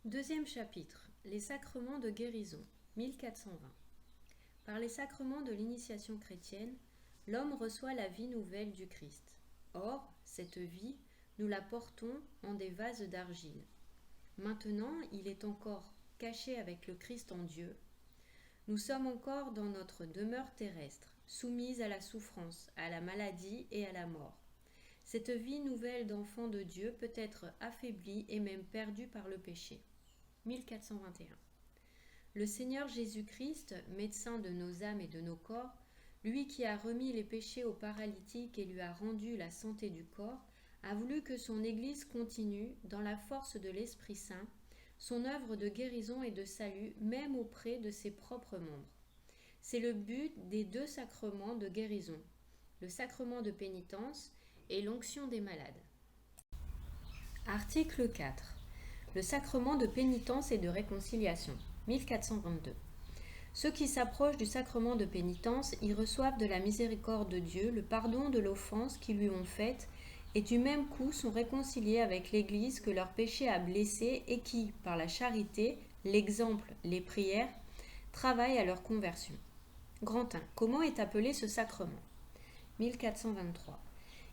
Deuxième chapitre. Les sacrements de guérison, 1420. Par les sacrements de l'initiation chrétienne, l'homme reçoit la vie nouvelle du Christ. Or, cette vie, nous la portons en des vases d'argile. Maintenant, il est encore caché avec le Christ en Dieu. Nous sommes encore dans notre demeure terrestre, soumise à la souffrance, à la maladie et à la mort. Cette vie nouvelle d'enfant de Dieu peut être affaiblie et même perdue par le péché. 1421. Le Seigneur Jésus-Christ, médecin de nos âmes et de nos corps, lui qui a remis les péchés aux paralytiques et lui a rendu la santé du corps, a voulu que son Église continue, dans la force de l'Esprit Saint, son œuvre de guérison et de salut, même auprès de ses propres membres. C'est le but des deux sacrements de guérison, le sacrement de pénitence et l'onction des malades. Article 4. Le sacrement de pénitence et de réconciliation, 1422. Ceux qui s'approchent du sacrement de pénitence y reçoivent de la miséricorde de Dieu le pardon de l'offense qu'ils lui ont faite et du même coup sont réconciliés avec l'Église que leur péché a blessée et qui, par la charité, l'exemple, les prières, travaillent à leur conversion. Grand 1. Comment est appelé ce sacrement ? 1423.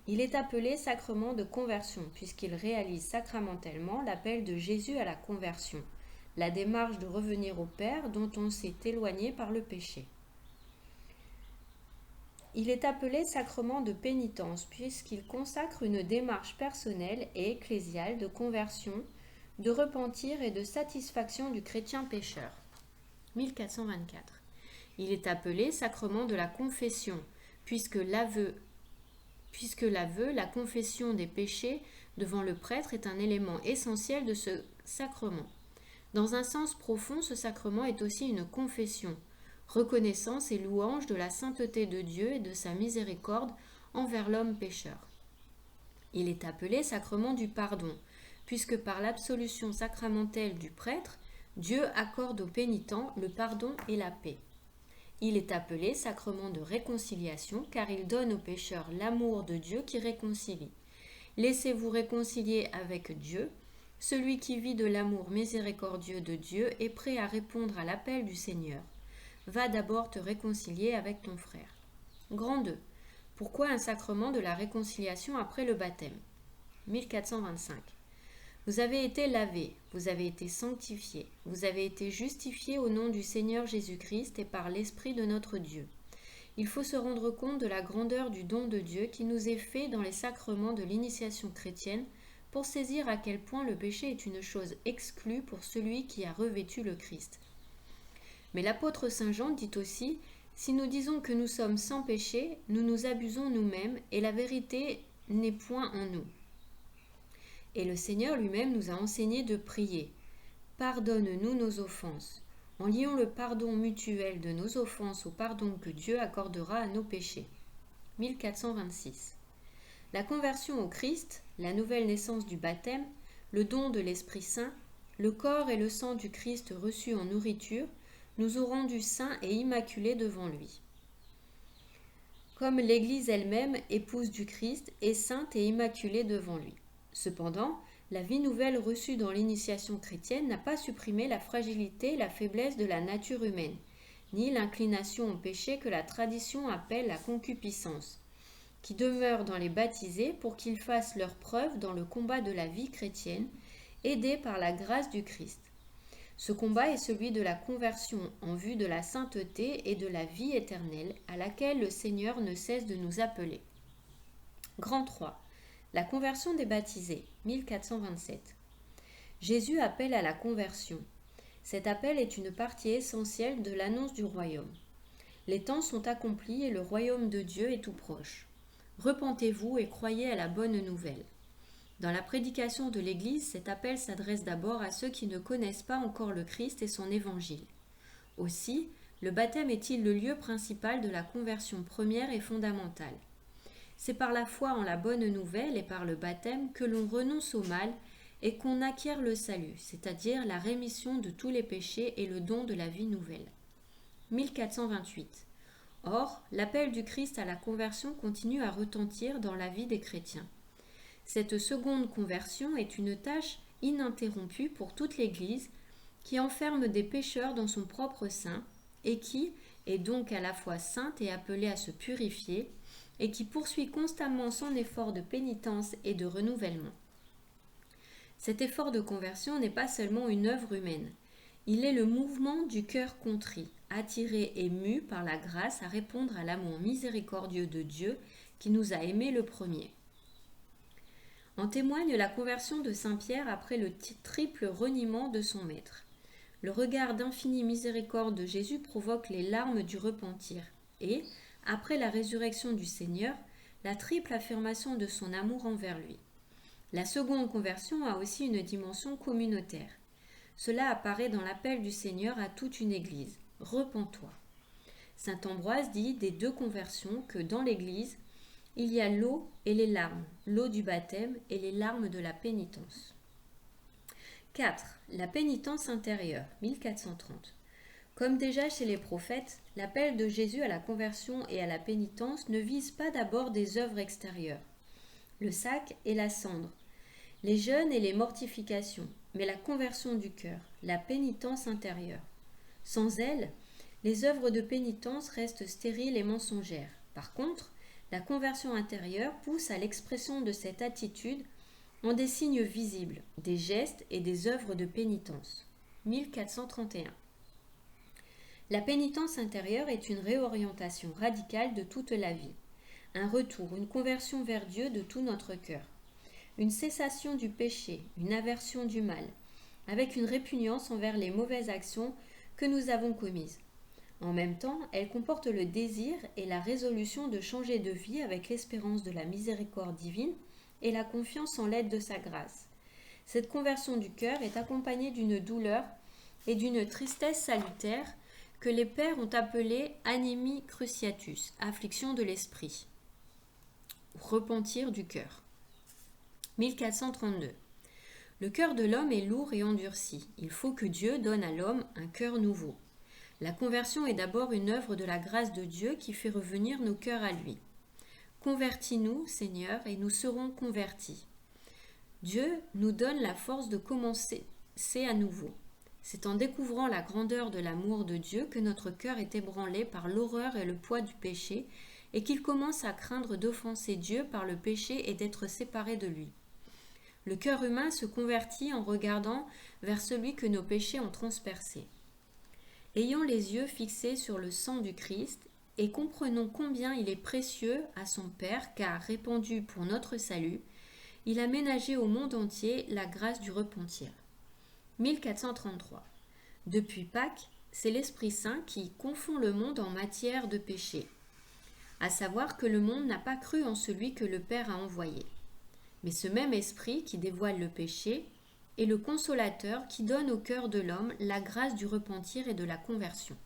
Il est appelé sacrement de conversion puisqu'il réalise sacramentellement l'appel de Jésus à la conversion, la démarche de revenir au Père dont on s'est éloigné par le péché. Il est appelé sacrement de pénitence puisqu'il consacre une démarche personnelle et ecclésiale de conversion, de repentir et de satisfaction du chrétien pécheur. 1424. Il est appelé sacrement de la confession puisque l'aveu, la confession des péchés devant le prêtre est un élément essentiel de ce sacrement. Dans un sens profond, ce sacrement est aussi une confession, reconnaissance et louange de la sainteté de Dieu et de sa miséricorde envers l'homme pécheur. Il est appelé sacrement du pardon, puisque par l'absolution sacramentelle du prêtre, Dieu accorde aux pénitents le pardon et la paix. Il est appelé sacrement de réconciliation car il donne aux pécheurs l'amour de Dieu qui réconcilie. Laissez-vous réconcilier avec Dieu. Celui qui vit de l'amour miséricordieux de Dieu est prêt à répondre à l'appel du Seigneur. Va d'abord te réconcilier avec ton frère. Grand 2. Pourquoi un sacrement de la réconciliation après le baptême ? 1425. Vous avez été lavés, vous avez été sanctifiés, vous avez été justifiés au nom du Seigneur Jésus-Christ et par l'Esprit de notre Dieu. Il faut se rendre compte de la grandeur du don de Dieu qui nous est fait dans les sacrements de l'initiation chrétienne pour saisir à quel point le péché est une chose exclue pour celui qui a revêtu le Christ. Mais l'apôtre Saint Jean dit aussi « Si nous disons que nous sommes sans péché, nous nous abusons nous-mêmes et la vérité n'est point en nous. » Et le Seigneur lui-même nous a enseigné de prier. Pardonne-nous nos offenses, en liant le pardon mutuel de nos offenses au pardon que Dieu accordera à nos péchés. 1426. La conversion au Christ, la nouvelle naissance du baptême, le don de l'Esprit Saint, le corps et le sang du Christ reçus en nourriture, nous ont rendus saints et immaculés devant lui. Comme l'Église elle-même, épouse du Christ, est sainte et immaculée devant lui. Cependant, la vie nouvelle reçue dans l'initiation chrétienne n'a pas supprimé la fragilité et la faiblesse de la nature humaine, ni l'inclination au péché que la tradition appelle la concupiscence, qui demeure dans les baptisés pour qu'ils fassent leur preuve dans le combat de la vie chrétienne, aidés par la grâce du Christ. Ce combat est celui de la conversion en vue de la sainteté et de la vie éternelle à laquelle le Seigneur ne cesse de nous appeler. Grand 3. La conversion des baptisés, 1427. Jésus appelle à la conversion. Cet appel est une partie essentielle de l'annonce du royaume. Les temps sont accomplis et le royaume de Dieu est tout proche. Repentez-vous et croyez à la bonne nouvelle. Dans la prédication de l'Église, cet appel s'adresse d'abord à ceux qui ne connaissent pas encore le Christ et son évangile. Aussi, le baptême est-il le lieu principal de la conversion première et fondamentale. C'est par la foi en la bonne nouvelle et par le baptême que l'on renonce au mal et qu'on acquiert le salut, c'est-à-dire la rémission de tous les péchés et le don de la vie nouvelle. 1428. Or, l'appel du Christ à la conversion continue à retentir dans la vie des chrétiens. Cette seconde conversion est une tâche ininterrompue pour toute l'Église qui enferme des pécheurs dans son propre sein et qui est donc à la fois sainte et appelée à se purifier et qui poursuit constamment son effort de pénitence et de renouvellement. Cet effort de conversion n'est pas seulement une œuvre humaine, il est le mouvement du cœur contrit, attiré et mu par la grâce à répondre à l'amour miséricordieux de Dieu qui nous a aimés le premier. En témoigne la conversion de saint Pierre après le triple reniement de son maître. Le regard d'infinie miséricorde de Jésus provoque les larmes du repentir et, après la résurrection du Seigneur, la triple affirmation de son amour envers lui. La seconde conversion a aussi une dimension communautaire. Cela apparaît dans l'appel du Seigneur à toute une Église. « Repens-toi ». Saint Ambroise dit des deux conversions que dans l'Église, il y a l'eau et les larmes, l'eau du baptême et les larmes de la pénitence. 4. La pénitence intérieure, 1430. Comme déjà chez les prophètes, l'appel de Jésus à la conversion et à la pénitence ne vise pas d'abord des œuvres extérieures, le sac et la cendre, les jeûnes et les mortifications, mais la conversion du cœur, la pénitence intérieure. Sans elle, les œuvres de pénitence restent stériles et mensongères. Par contre, la conversion intérieure pousse à l'expression de cette attitude en des signes visibles, des gestes et des œuvres de pénitence. 1431. La pénitence intérieure est une réorientation radicale de toute la vie, un retour, une conversion vers Dieu de tout notre cœur, une cessation du péché, une aversion du mal, avec une répugnance envers les mauvaises actions que nous avons commises. En même temps, elle comporte le désir et la résolution de changer de vie avec l'espérance de la miséricorde divine et la confiance en l'aide de sa grâce. Cette conversion du cœur est accompagnée d'une douleur et d'une tristesse salutaire que les pères ont appelée anémie cruciatus, affliction de l'esprit, repentir du cœur. 1432. Le cœur de l'homme est lourd et endurci. Il faut que Dieu donne à l'homme un cœur nouveau. La conversion est d'abord une œuvre de la grâce de Dieu qui fait revenir nos cœurs à lui. Convertis-nous, Seigneur, et nous serons convertis. Dieu nous donne la force de commencer à nouveau. C'est en découvrant la grandeur de l'amour de Dieu que notre cœur est ébranlé par l'horreur et le poids du péché et qu'il commence à craindre d'offenser Dieu par le péché et d'être séparé de lui. Le cœur humain se convertit en regardant vers celui que nos péchés ont transpercé. Ayons les yeux fixés sur le sang du Christ et comprenons combien il est précieux à son Père car, répandu pour notre salut, il a ménagé au monde entier la grâce du repentir. 1433. Depuis Pâques, c'est l'Esprit Saint qui confond le monde en matière de péché, à savoir que le monde n'a pas cru en celui que le Père a envoyé. Mais ce même Esprit qui dévoile le péché est le consolateur qui donne au cœur de l'homme la grâce du repentir et de la conversion.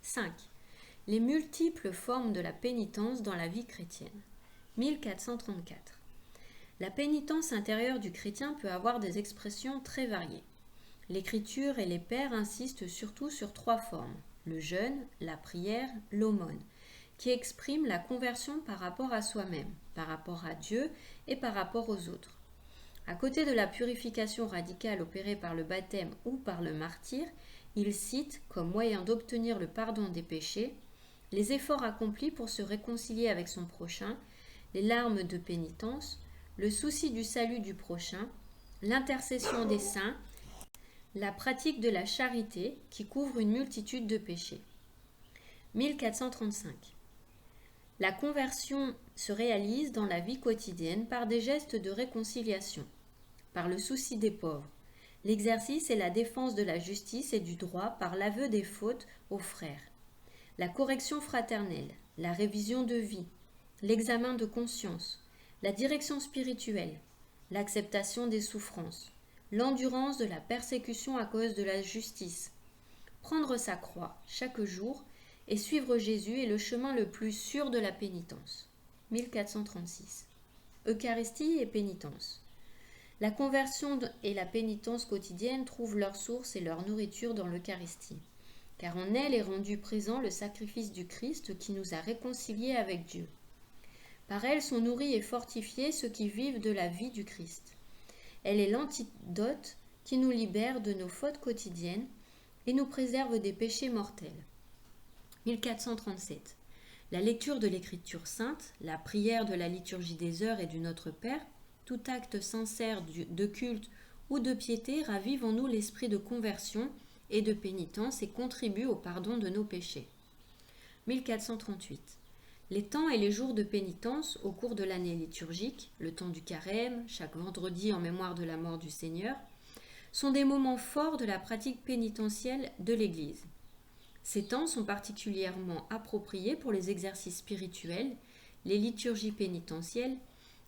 5. Les multiples formes de la pénitence dans la vie chrétienne. 1434. La pénitence intérieure du chrétien peut avoir des expressions très variées. L'Écriture et les pères insistent surtout sur 3 formes, le jeûne, la prière, l'aumône, qui expriment la conversion par rapport à soi-même, par rapport à Dieu et par rapport aux autres. À côté de la purification radicale opérée par le baptême ou par le martyre, il cite, comme moyen d'obtenir le pardon des péchés, les efforts accomplis pour se réconcilier avec son prochain, les larmes de pénitence, le souci du salut du prochain, l'intercession des saints, la pratique de la charité qui couvre une multitude de péchés. 1435. La conversion se réalise dans la vie quotidienne par des gestes de réconciliation, par le souci des pauvres, l'exercice et la défense de la justice et du droit par l'aveu des fautes aux frères, la correction fraternelle, la révision de vie, l'examen de conscience, la direction spirituelle, l'acceptation des souffrances, l'endurance de la persécution à cause de la justice, prendre sa croix chaque jour et suivre Jésus est le chemin le plus sûr de la pénitence. 1436. Eucharistie et pénitence. La conversion et la pénitence quotidienne trouvent leur source et leur nourriture dans l'Eucharistie, car en elle est rendu présent le sacrifice du Christ qui nous a réconciliés avec Dieu. Par elle sont nourris et fortifiés ceux qui vivent de la vie du Christ. Elle est l'antidote qui nous libère de nos fautes quotidiennes et nous préserve des péchés mortels. 1437. La lecture de l'Écriture sainte, la prière de la liturgie des heures et du Notre Père, tout acte sincère de culte ou de piété ravive en nous l'esprit de conversion et de pénitence et contribue au pardon de nos péchés. 1438. Les temps et les jours de pénitence au cours de l'année liturgique, le temps du carême, chaque vendredi en mémoire de la mort du Seigneur, sont des moments forts de la pratique pénitentielle de l'Église. Ces temps sont particulièrement appropriés pour les exercices spirituels, les liturgies pénitentielles,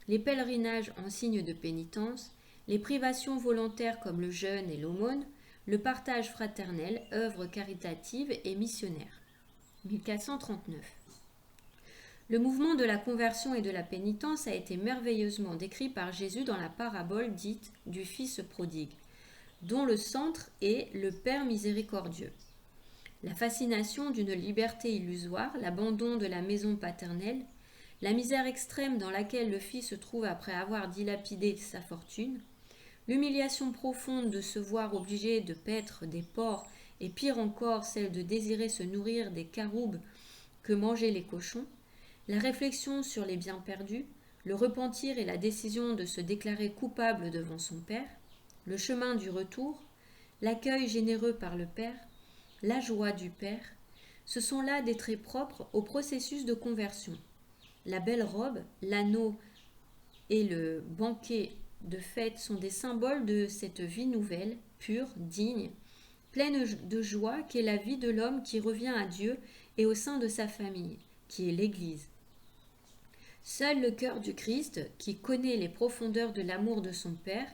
les pèlerinages en signe de pénitence, les privations volontaires comme le jeûne et l'aumône, le partage fraternel, œuvres caritatives et missionnaires. 1439. Le mouvement de la conversion et de la pénitence a été merveilleusement décrit par Jésus dans la parabole dite du Fils prodigue, dont le centre est le Père miséricordieux. La fascination d'une liberté illusoire, l'abandon de la maison paternelle, la misère extrême dans laquelle le fils se trouve après avoir dilapidé sa fortune, l'humiliation profonde de se voir obligé de paître des porcs et pire encore celle de désirer se nourrir des caroubes que mangeaient les cochons, la réflexion sur les biens perdus, le repentir et la décision de se déclarer coupable devant son Père, le chemin du retour, l'accueil généreux par le Père, la joie du Père, ce sont là des traits propres au processus de conversion. La belle robe, l'anneau et le banquet de fête sont des symboles de cette vie nouvelle, pure, digne, pleine de joie qu'est la vie de l'homme qui revient à Dieu et au sein de sa famille, qui est l'Église. Seul le cœur du Christ, qui connaît les profondeurs de l'amour de son Père,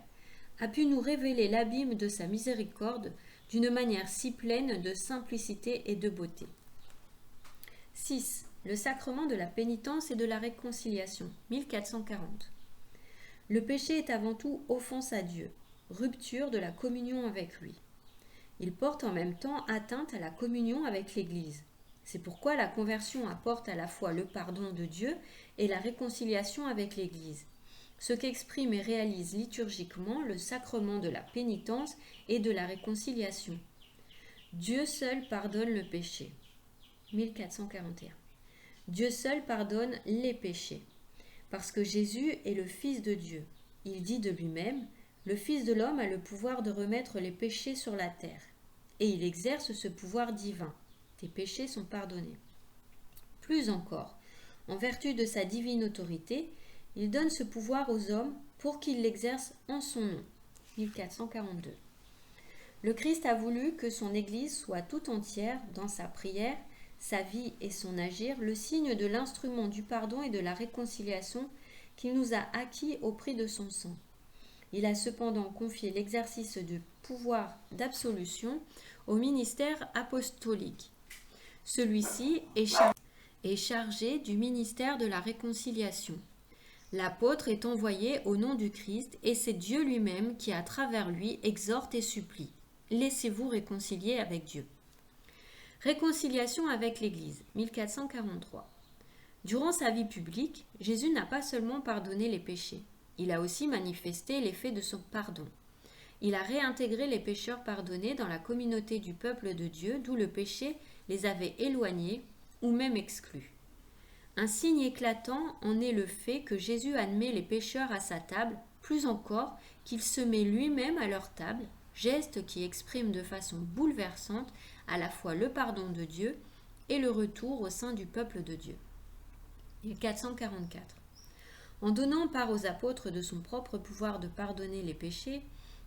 a pu nous révéler l'abîme de sa miséricorde d'une manière si pleine de simplicité et de beauté. 6. Le sacrement de la pénitence et de la réconciliation, 1440. Le péché est avant tout offense à Dieu, rupture de la communion avec lui. Il porte en même temps atteinte à la communion avec l'Église. C'est pourquoi la conversion apporte à la fois le pardon de Dieu et la réconciliation avec l'Église, ce qu'exprime et réalise liturgiquement le sacrement de la pénitence et de la réconciliation. Dieu seul pardonne le péché. 1441. Dieu seul pardonne les péchés. Parce que Jésus est le Fils de Dieu. Il dit de lui-même, le Fils de l'homme a le pouvoir de remettre les péchés sur la terre. Et il exerce ce pouvoir divin. Tes péchés sont pardonnés. Plus encore, en vertu de sa divine autorité, il donne ce pouvoir aux hommes pour qu'ils l'exercent en son nom. 1442. Le Christ a voulu que son Église soit tout entière, dans sa prière, sa vie et son agir, le signe de l'instrument du pardon et de la réconciliation qu'il nous a acquis au prix de son sang. Il a cependant confié l'exercice du pouvoir d'absolution au ministère apostolique. Celui-ci est chargé du ministère de la réconciliation. L'apôtre est envoyé au nom du Christ et c'est Dieu lui-même qui, à travers lui, exhorte et supplie. Laissez-vous réconcilier avec Dieu. Réconciliation avec l'Église, 1443. Durant sa vie publique, Jésus n'a pas seulement pardonné les péchés, il a aussi manifesté l'effet de son pardon. Il a réintégré les pécheurs pardonnés dans la communauté du peuple de Dieu, d'où le péché les avait éloignés ou même exclus. Un signe éclatant en est le fait que Jésus admet les pécheurs à sa table, plus encore qu'il se met lui-même à leur table, geste qui exprime de façon bouleversante à la fois le pardon de Dieu et le retour au sein du peuple de Dieu. 1444. En donnant part aux apôtres de son propre pouvoir de pardonner les péchés,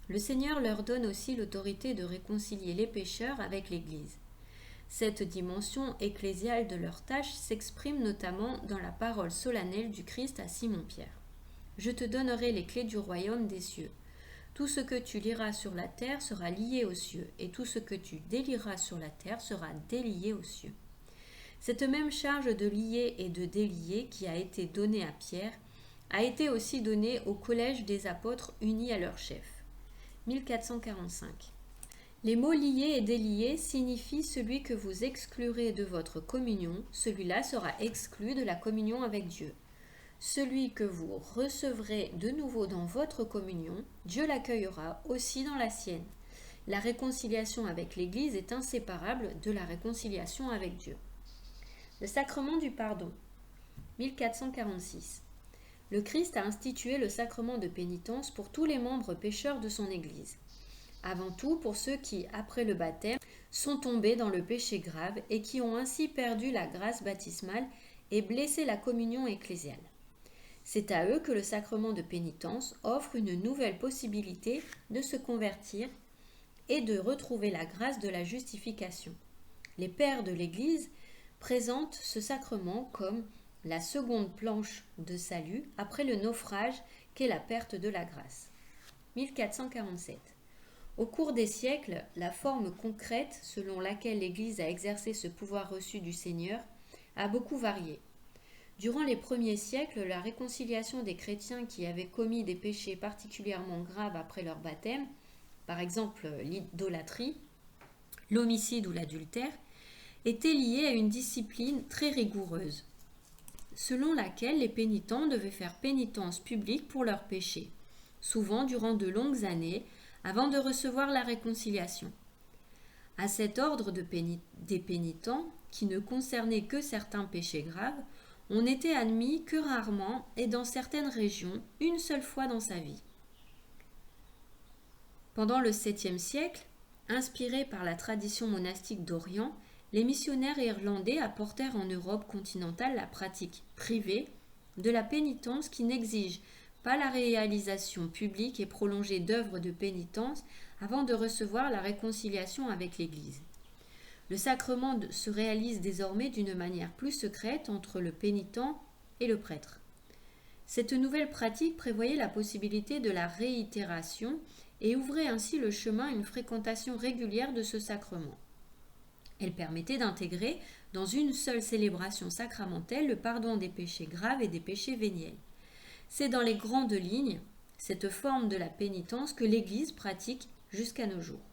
le Seigneur leur donne aussi l'autorité de réconcilier les pécheurs avec l'Église. Cette dimension ecclésiale de leur tâche s'exprime notamment dans la parole solennelle du Christ à Simon-Pierre. « Je te donnerai les clés du royaume des cieux. Tout ce que tu lieras sur la terre sera lié aux cieux, et tout ce que tu délieras sur la terre sera délié aux cieux. » Cette même charge de lier et de délier qui a été donnée à Pierre a été aussi donnée au collège des apôtres unis à leur chef. 1445. Les mots liés et déliés signifient celui que vous exclurez de votre communion, celui-là sera exclu de la communion avec Dieu. Celui que vous recevrez de nouveau dans votre communion, Dieu l'accueillera aussi dans la sienne. La réconciliation avec l'Église est inséparable de la réconciliation avec Dieu. Le sacrement du pardon, 1446. Le Christ a institué le sacrement de pénitence pour tous les membres pécheurs de son Église. Avant tout pour ceux qui, après le baptême, sont tombés dans le péché grave et qui ont ainsi perdu la grâce baptismale et blessé la communion ecclésiale. C'est à eux que le sacrement de pénitence offre une nouvelle possibilité de se convertir et de retrouver la grâce de la justification. Les pères de l'Église présentent ce sacrement comme la seconde planche de salut après le naufrage qu'est la perte de la grâce. 1447. Au cours des siècles, la forme concrète selon laquelle l'Église a exercé ce pouvoir reçu du Seigneur a beaucoup varié. Durant les premiers siècles, la réconciliation des chrétiens qui avaient commis des péchés particulièrement graves après leur baptême, par exemple l'idolâtrie, l'homicide ou l'adultère, était liée à une discipline très rigoureuse, selon laquelle les pénitents devaient faire pénitence publique pour leurs péchés, souvent durant de longues années, avant de recevoir la réconciliation. À cet ordre des pénitents, qui ne concernait que certains péchés graves, on n'était admis que rarement et dans certaines régions, une seule fois dans sa vie. Pendant le 7e siècle, inspirés par la tradition monastique d'Orient, les missionnaires irlandais apportèrent en Europe continentale la pratique privée de la pénitence qui n'exige pas la réalisation publique et prolongée d'œuvres de pénitence avant de recevoir la réconciliation avec l'Église. Le sacrement se réalise désormais d'une manière plus secrète entre le pénitent et le prêtre. Cette nouvelle pratique prévoyait la possibilité de la réitération et ouvrait ainsi le chemin à une fréquentation régulière de ce sacrement. Elle permettait d'intégrer dans une seule célébration sacramentelle le pardon des péchés graves et des péchés véniels. C'est dans les grandes lignes cette forme de la pénitence que l'Église pratique jusqu'à nos jours.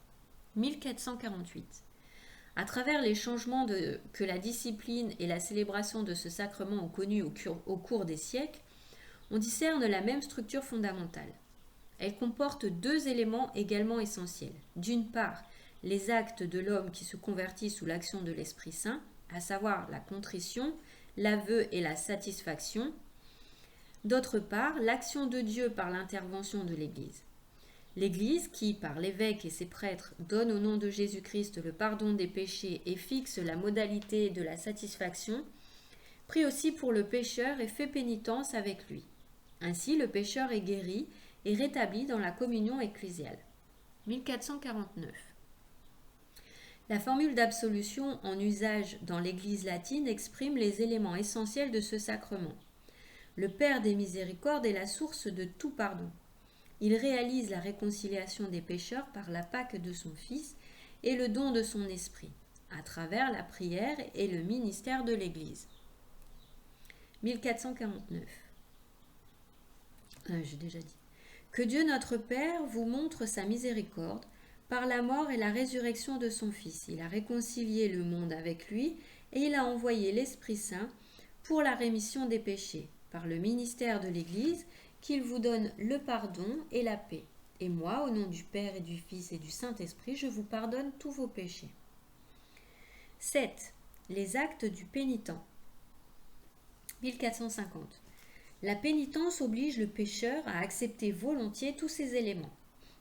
1448. À travers les changements que la discipline et la célébration de ce sacrement ont connus au cours des siècles, on discerne la même structure fondamentale. Elle comporte deux éléments également essentiels. D'une part, les actes de l'homme qui se convertit sous l'action de l'Esprit Saint, à savoir la contrition, l'aveu et la satisfaction. D'autre part, l'action de Dieu par l'intervention de l'Église. L'Église, qui, par l'évêque et ses prêtres, donne au nom de Jésus-Christ le pardon des péchés et fixe la modalité de la satisfaction, prie aussi pour le pécheur et fait pénitence avec lui. Ainsi, le pécheur est guéri et rétabli dans la communion ecclésiale. 1449. La formule d'absolution en usage dans l'Église latine exprime les éléments essentiels de ce sacrement. Le Père des miséricordes est la source de tout pardon. Il réalise la réconciliation des pécheurs par la Pâque de son Fils et le don de son Esprit, à travers la prière et le ministère de l'Église. 1449. J'ai déjà dit. Que Dieu notre Père vous montre sa miséricorde par la mort et la résurrection de son Fils. Il a réconcilié le monde avec lui et il a envoyé l'Esprit Saint pour la rémission des péchés, par le ministère de l'Église, qu'il vous donne le pardon et la paix. Et moi, au nom du Père et du Fils et du Saint-Esprit, je vous pardonne tous vos péchés. 7. Les actes du pénitent. 1450. La pénitence oblige le pécheur à accepter volontiers tous ces éléments.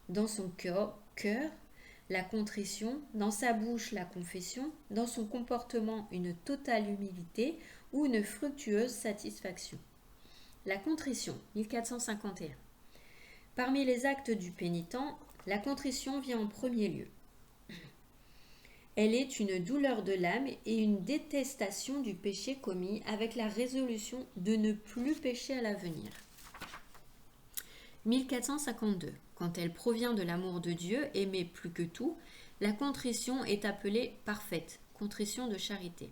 Dans son cœur, la contrition, dans sa bouche, la confession, dans son comportement, une totale humilité ou une fructueuse satisfaction. La contrition, 1451. Parmi les actes du pénitent, la contrition vient en premier lieu. Elle est une douleur de l'âme et une détestation du péché commis avec la résolution de ne plus pécher à l'avenir. 1452. Quand elle provient de l'amour de Dieu, aimé plus que tout, la contrition est appelée parfaite, contrition de charité.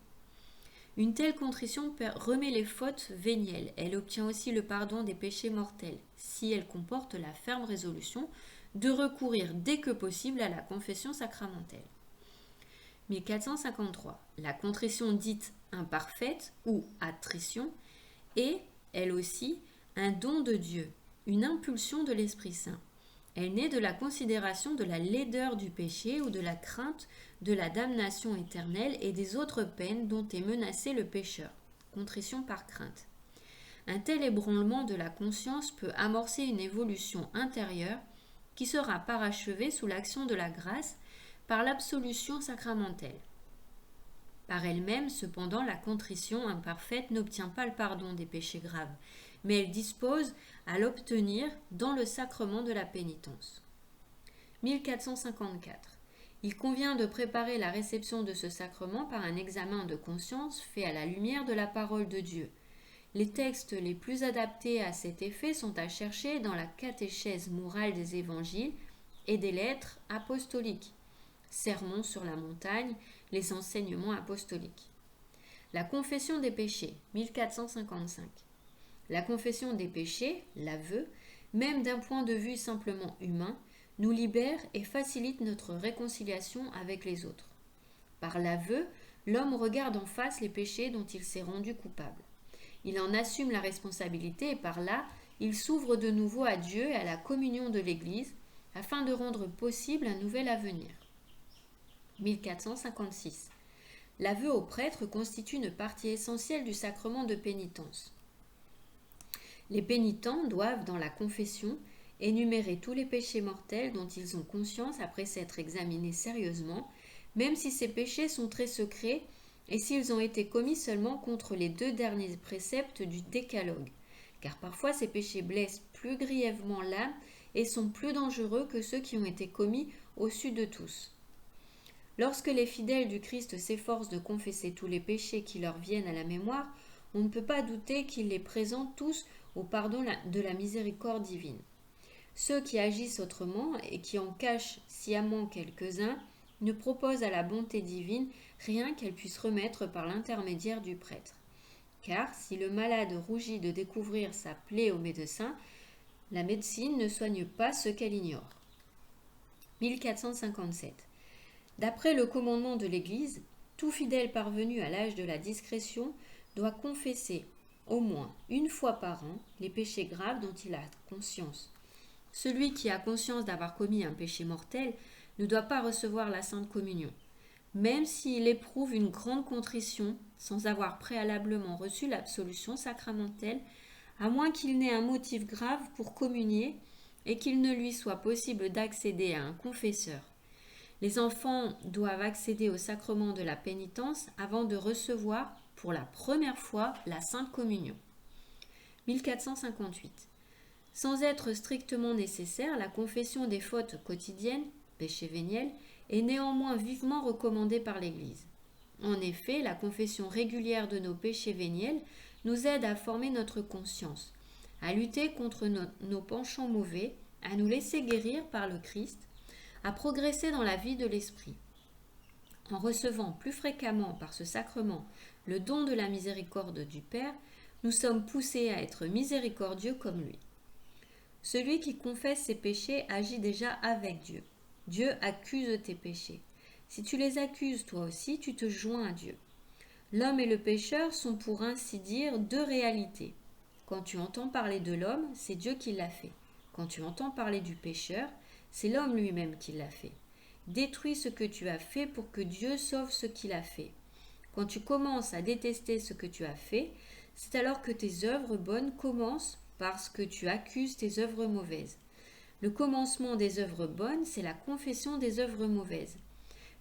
Une telle contrition remet les fautes vénielles. Elle obtient aussi le pardon des péchés mortels, si elle comporte la ferme résolution de recourir dès que possible à la confession sacramentelle. 1453. La contrition dite imparfaite ou attrition est elle aussi, un don de Dieu, une impulsion de l'Esprit Saint. Elle naît de la considération de la laideur du péché ou de la crainte de la damnation éternelle et des autres peines dont est menacé le pécheur. Contrition par crainte. Un tel ébranlement de la conscience peut amorcer une évolution intérieure qui sera parachevée sous l'action de la grâce par l'absolution sacramentelle. Par elle-même, cependant, la contrition imparfaite n'obtient pas le pardon des péchés graves, mais elle dispose à l'obtenir dans le sacrement de la pénitence. 1454. Il convient de préparer la réception de ce sacrement par un examen de conscience fait à la lumière de la parole de Dieu. Les textes les plus adaptés à cet effet sont à chercher dans la catéchèse morale des évangiles et des lettres apostoliques, Sermons sur la montagne, les enseignements apostoliques. La confession des péchés, 1455. La confession des péchés, l'aveu, même d'un point de vue simplement humain, nous libère et facilite notre réconciliation avec les autres. Par l'aveu, l'homme regarde en face les péchés dont il s'est rendu coupable. Il en assume la responsabilité et par là, il s'ouvre de nouveau à Dieu et à la communion de l'Église afin de rendre possible un nouvel avenir. 1456. L'aveu au prêtre constitue une partie essentielle du sacrement de pénitence. Les pénitents doivent, dans la confession, énumérer tous les péchés mortels dont ils ont conscience après s'être examinés sérieusement, même si ces péchés sont très secrets et s'ils ont été commis seulement contre les 2 derniers préceptes du décalogue, car parfois ces péchés blessent plus grièvement l'âme et sont plus dangereux que ceux qui ont été commis au-dessus de tous. Lorsque les fidèles du Christ s'efforcent de confesser tous les péchés qui leur viennent à la mémoire, on ne peut pas douter qu'ils les présentent tous au pardon de la miséricorde divine. Ceux qui agissent autrement et qui en cachent sciemment quelques-uns ne proposent à la bonté divine rien qu'elle puisse remettre par l'intermédiaire du prêtre. Car si le malade rougit de découvrir sa plaie au médecin, la médecine ne soigne pas ce qu'elle ignore. 1457. D'après le commandement de l'Église, tout fidèle parvenu à l'âge de la discrétion doit confesser au moins une fois par an les péchés graves dont il a conscience. Celui qui a conscience d'avoir commis un péché mortel ne doit pas recevoir la Sainte Communion, même s'il éprouve une grande contrition sans avoir préalablement reçu l'absolution sacramentelle, à moins qu'il n'ait un motif grave pour communier et qu'il ne lui soit possible d'accéder à un confesseur. Les enfants doivent accéder au sacrement de la pénitence avant de recevoir pour la première fois la Sainte Communion. 1458. Sans être strictement nécessaire, la confession des fautes quotidiennes, péchés véniels, est néanmoins vivement recommandée par l'Église. En effet, la confession régulière de nos péchés véniels nous aide à former notre conscience, à lutter contre nos penchants mauvais, à nous laisser guérir par le Christ, à progresser dans la vie de l'esprit. En recevant plus fréquemment par ce sacrement le don de la miséricorde du Père, nous sommes poussés à être miséricordieux comme lui. Celui qui confesse ses péchés agit déjà avec Dieu. Dieu accuse tes péchés. Si tu les accuses toi aussi, tu te joins à Dieu. L'homme et le pécheur sont pour ainsi dire 2 réalités. Quand tu entends parler de l'homme, c'est Dieu qui l'a fait. Quand tu entends parler du pécheur, c'est l'homme lui-même qui l'a fait. Détruis ce que tu as fait pour que Dieu sauve ce qu'il a fait. Quand tu commences à détester ce que tu as fait, c'est alors que tes œuvres bonnes commencent parce que tu accuses tes œuvres mauvaises. Le commencement des œuvres bonnes, c'est la confession des œuvres mauvaises.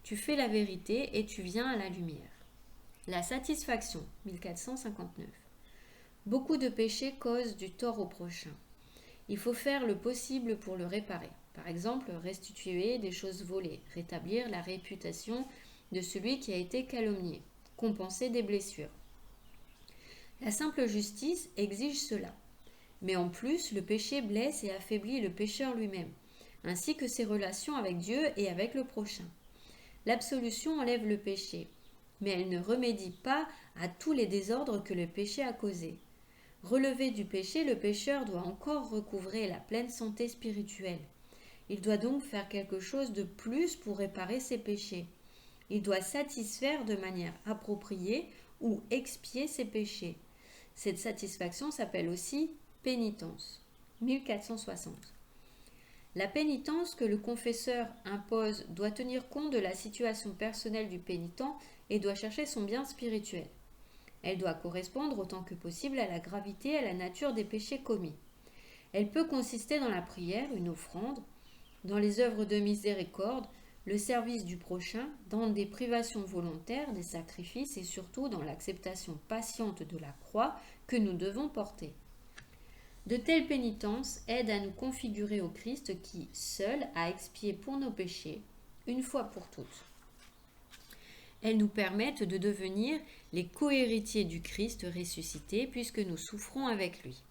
Tu fais la vérité et tu viens à la lumière. La satisfaction, 1459. Beaucoup de péchés causent du tort au prochain. Il faut faire le possible pour le réparer. Par exemple, restituer des choses volées, rétablir la réputation de celui qui a été calomnié, compenser des blessures. La simple justice exige cela. Mais en plus, le péché blesse et affaiblit le pécheur lui-même, ainsi que ses relations avec Dieu et avec le prochain. L'absolution enlève le péché, mais elle ne remédie pas à tous les désordres que le péché a causés. Relevé du péché, le pécheur doit encore recouvrer la pleine santé spirituelle. Il doit donc faire quelque chose de plus pour réparer ses péchés. Il doit satisfaire de manière appropriée ou expier ses péchés. Cette satisfaction s'appelle aussi pénitence. 1460. La pénitence que le confesseur impose doit tenir compte de la situation personnelle du pénitent et doit chercher son bien spirituel. Elle doit correspondre autant que possible à la gravité et à la nature des péchés commis. Elle peut consister dans la prière, une offrande, dans les œuvres de miséricorde, le service du prochain, dans des privations volontaires, des sacrifices et surtout dans l'acceptation patiente de la croix que nous devons porter. De telles pénitences aident à nous configurer au Christ qui, seul, a expié pour nos péchés, une fois pour toutes. Elles nous permettent de devenir les cohéritiers du Christ ressuscité puisque nous souffrons avec lui.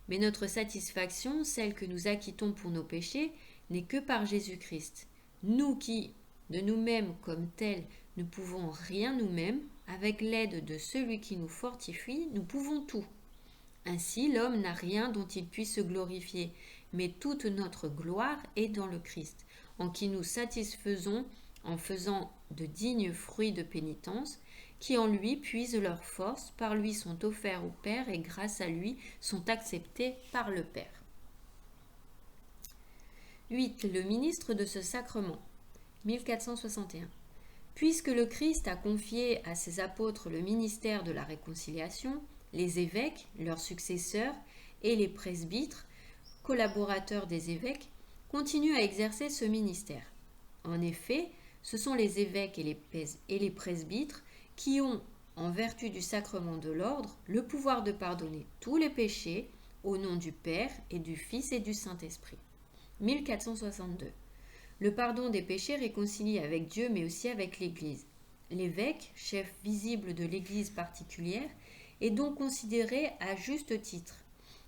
Mais notre satisfaction, celle que nous acquittons pour nos péchés, n'est que par Jésus-Christ. Nous qui, de nous-mêmes comme tels, ne pouvons rien nous-mêmes, avec l'aide de celui qui nous fortifie, nous pouvons tout. Ainsi, l'homme n'a rien dont il puisse se glorifier, mais toute notre gloire est dans le Christ, en qui nous satisfaisons en faisant de dignes fruits de pénitence, qui en lui puisent leur force, par lui sont offerts au Père et grâce à lui sont acceptés par le Père. 8. Le ministre de ce sacrement. 1461. Puisque le Christ a confié à ses apôtres le ministère de la réconciliation, les évêques, leurs successeurs et les presbytres, collaborateurs des évêques, continuent à exercer ce ministère. En effet, ce sont les évêques et les presbytres qui ont, en vertu du sacrement de l'ordre, le pouvoir de pardonner tous les péchés au nom du Père et du Fils et du Saint-Esprit. 1462. Le pardon des péchés réconcilie avec Dieu mais aussi avec l'Église. L'évêque, chef visible de l'Église particulière, est donc considéré à juste titre,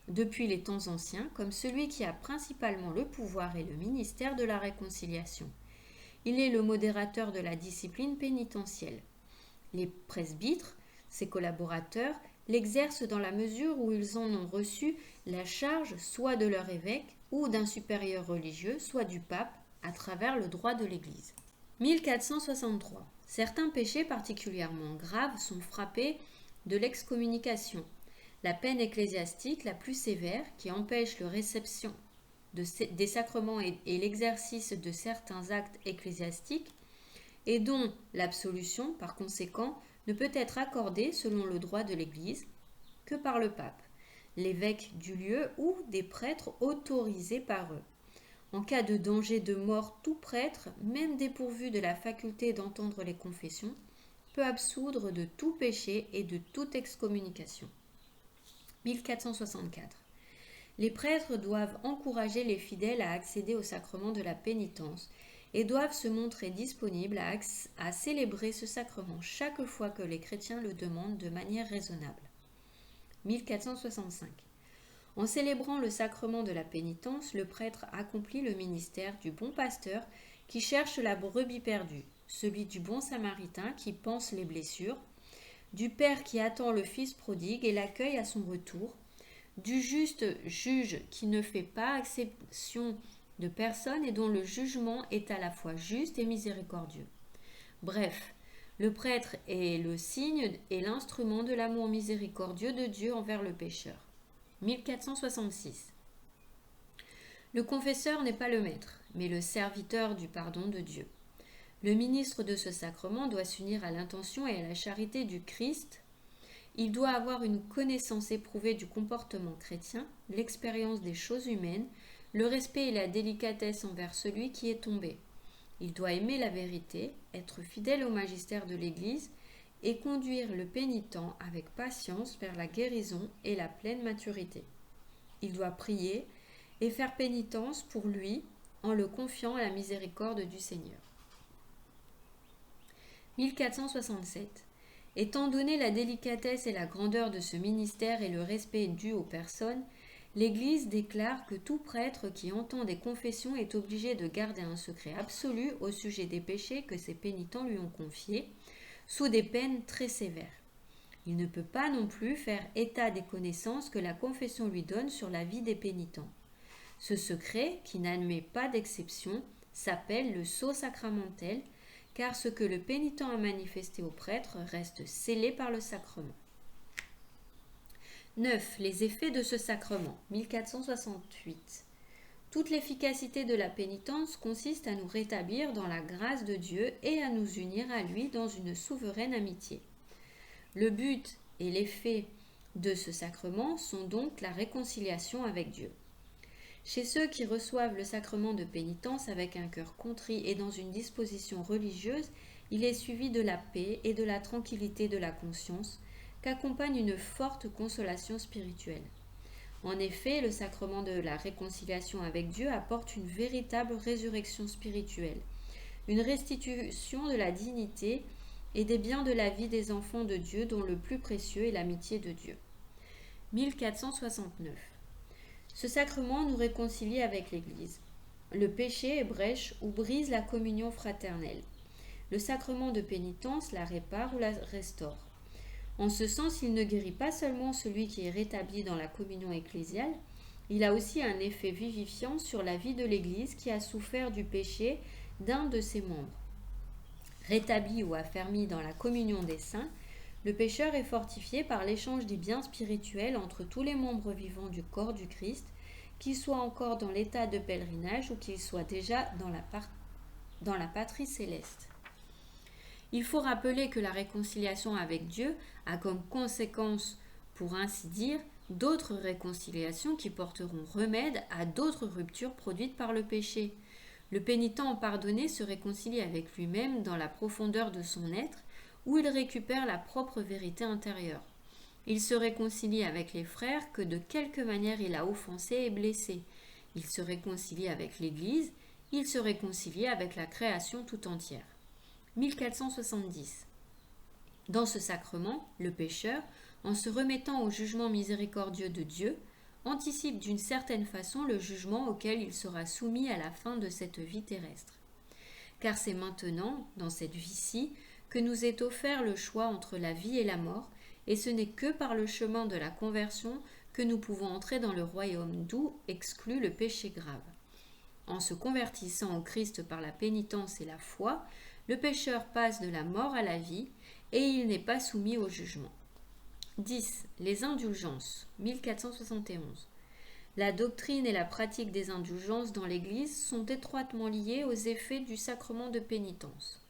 depuis les temps anciens, comme celui qui a principalement le pouvoir et le ministère de la réconciliation. Il est le modérateur de la discipline pénitentielle. Les presbytres, ses collaborateurs, l'exercent dans la mesure où ils en ont reçu la charge soit de leur évêque ou d'un supérieur religieux, soit du pape, à travers le droit de l'Église. 1463. Certains péchés particulièrement graves sont frappés de l'excommunication, la peine ecclésiastique la plus sévère qui empêche la réception des sacrements et l'exercice de certains actes ecclésiastiques et dont l'absolution, par conséquent, ne peut être accordée selon le droit de l'Église que par le pape, l'évêque du lieu ou des prêtres autorisés par eux. En cas de danger de mort, tout prêtre, même dépourvu de la faculté d'entendre les confessions, peut absoudre de tout péché et de toute excommunication. 1464. Les prêtres doivent encourager les fidèles à accéder au sacrement de la pénitence et doivent se montrer disponibles à célébrer ce sacrement chaque fois que les chrétiens le demandent de manière raisonnable. 1465. En célébrant le sacrement de la pénitence, le prêtre accomplit le ministère du bon pasteur qui cherche la brebis perdue, celui du bon samaritain qui panse les blessures, du père qui attend le fils prodigue et l'accueille à son retour, du juste juge qui ne fait pas exception de personne et dont le jugement est à la fois juste et miséricordieux. Bref, le prêtre est le signe et l'instrument de l'amour miséricordieux de Dieu envers le pécheur. 1466. Le confesseur n'est pas le maître, mais le serviteur du pardon de Dieu. Le ministre de ce sacrement doit s'unir à l'intention et à la charité du Christ. Il doit avoir une connaissance éprouvée du comportement chrétien, l'expérience des choses humaines, le respect et la délicatesse envers celui qui est tombé. Il doit aimer la vérité, être fidèle au magistère de l'Église et conduire le pénitent avec patience vers la guérison et la pleine maturité. Il doit prier et faire pénitence pour lui en le confiant à la miséricorde du Seigneur. 1467. Étant donné la délicatesse et la grandeur de ce ministère et le respect dû aux personnes, l'Église déclare que tout prêtre qui entend des confessions est obligé de garder un secret absolu au sujet des péchés que ses pénitents lui ont confiés, sous des peines très sévères. Il ne peut pas non plus faire état des connaissances que la confession lui donne sur la vie des pénitents. Ce secret, qui n'admet pas d'exception, s'appelle le sceau sacramentel, car ce que le pénitent a manifesté au prêtre reste scellé par le sacrement. 9. Les effets de ce sacrement, 1468. Toute l'efficacité de la pénitence consiste à nous rétablir dans la grâce de Dieu et à nous unir à lui dans une souveraine amitié. Le but et l'effet de ce sacrement sont donc la réconciliation avec Dieu. Chez ceux qui reçoivent le sacrement de pénitence avec un cœur contrit et dans une disposition religieuse, il est suivi de la paix et de la tranquillité de la conscience, qu'accompagne une forte consolation spirituelle. En effet, le sacrement de la réconciliation avec Dieu apporte une véritable résurrection spirituelle, une restitution de la dignité et des biens de la vie des enfants de Dieu dont le plus précieux est l'amitié de Dieu. 1469. Ce sacrement nous réconcilie avec l'Église. Le péché ébrèche ou brise la communion fraternelle. Le sacrement de pénitence la répare ou la restaure. En ce sens, il ne guérit pas seulement celui qui est rétabli dans la communion ecclésiale, il a aussi un effet vivifiant sur la vie de l'Église qui a souffert du péché d'un de ses membres. Rétabli ou affermi dans la communion des saints, le pécheur est fortifié par l'échange des biens spirituels entre tous les membres vivants du corps du Christ, qu'ils soient encore dans l'état de pèlerinage ou qu'ils soient déjà dans la patrie céleste. Il faut rappeler que la réconciliation avec Dieu a comme conséquence, pour ainsi dire, d'autres réconciliations qui porteront remède à d'autres ruptures produites par le péché. Le pénitent pardonné se réconcilie avec lui-même dans la profondeur de son être, où il récupère la propre vérité intérieure. Il se réconcilie avec les frères que de quelque manière il a offensés et blessés. Il se réconcilie avec l'Église, il se réconcilie avec la création tout entière. 1470. Dans ce sacrement, le pécheur, en se remettant au jugement miséricordieux de Dieu, anticipe d'une certaine façon le jugement auquel il sera soumis à la fin de cette vie terrestre. Car c'est maintenant, dans cette vie-ci, que nous est offert le choix entre la vie et la mort, et ce n'est que par le chemin de la conversion que nous pouvons entrer dans le royaume d'où exclut le péché grave. En se convertissant au Christ par la pénitence et la foi, le pécheur passe de la mort à la vie, et il n'est pas soumis au jugement. 10. Les indulgences, 1471. La doctrine et la pratique des indulgences dans l'Église sont étroitement liées aux effets du sacrement de pénitence.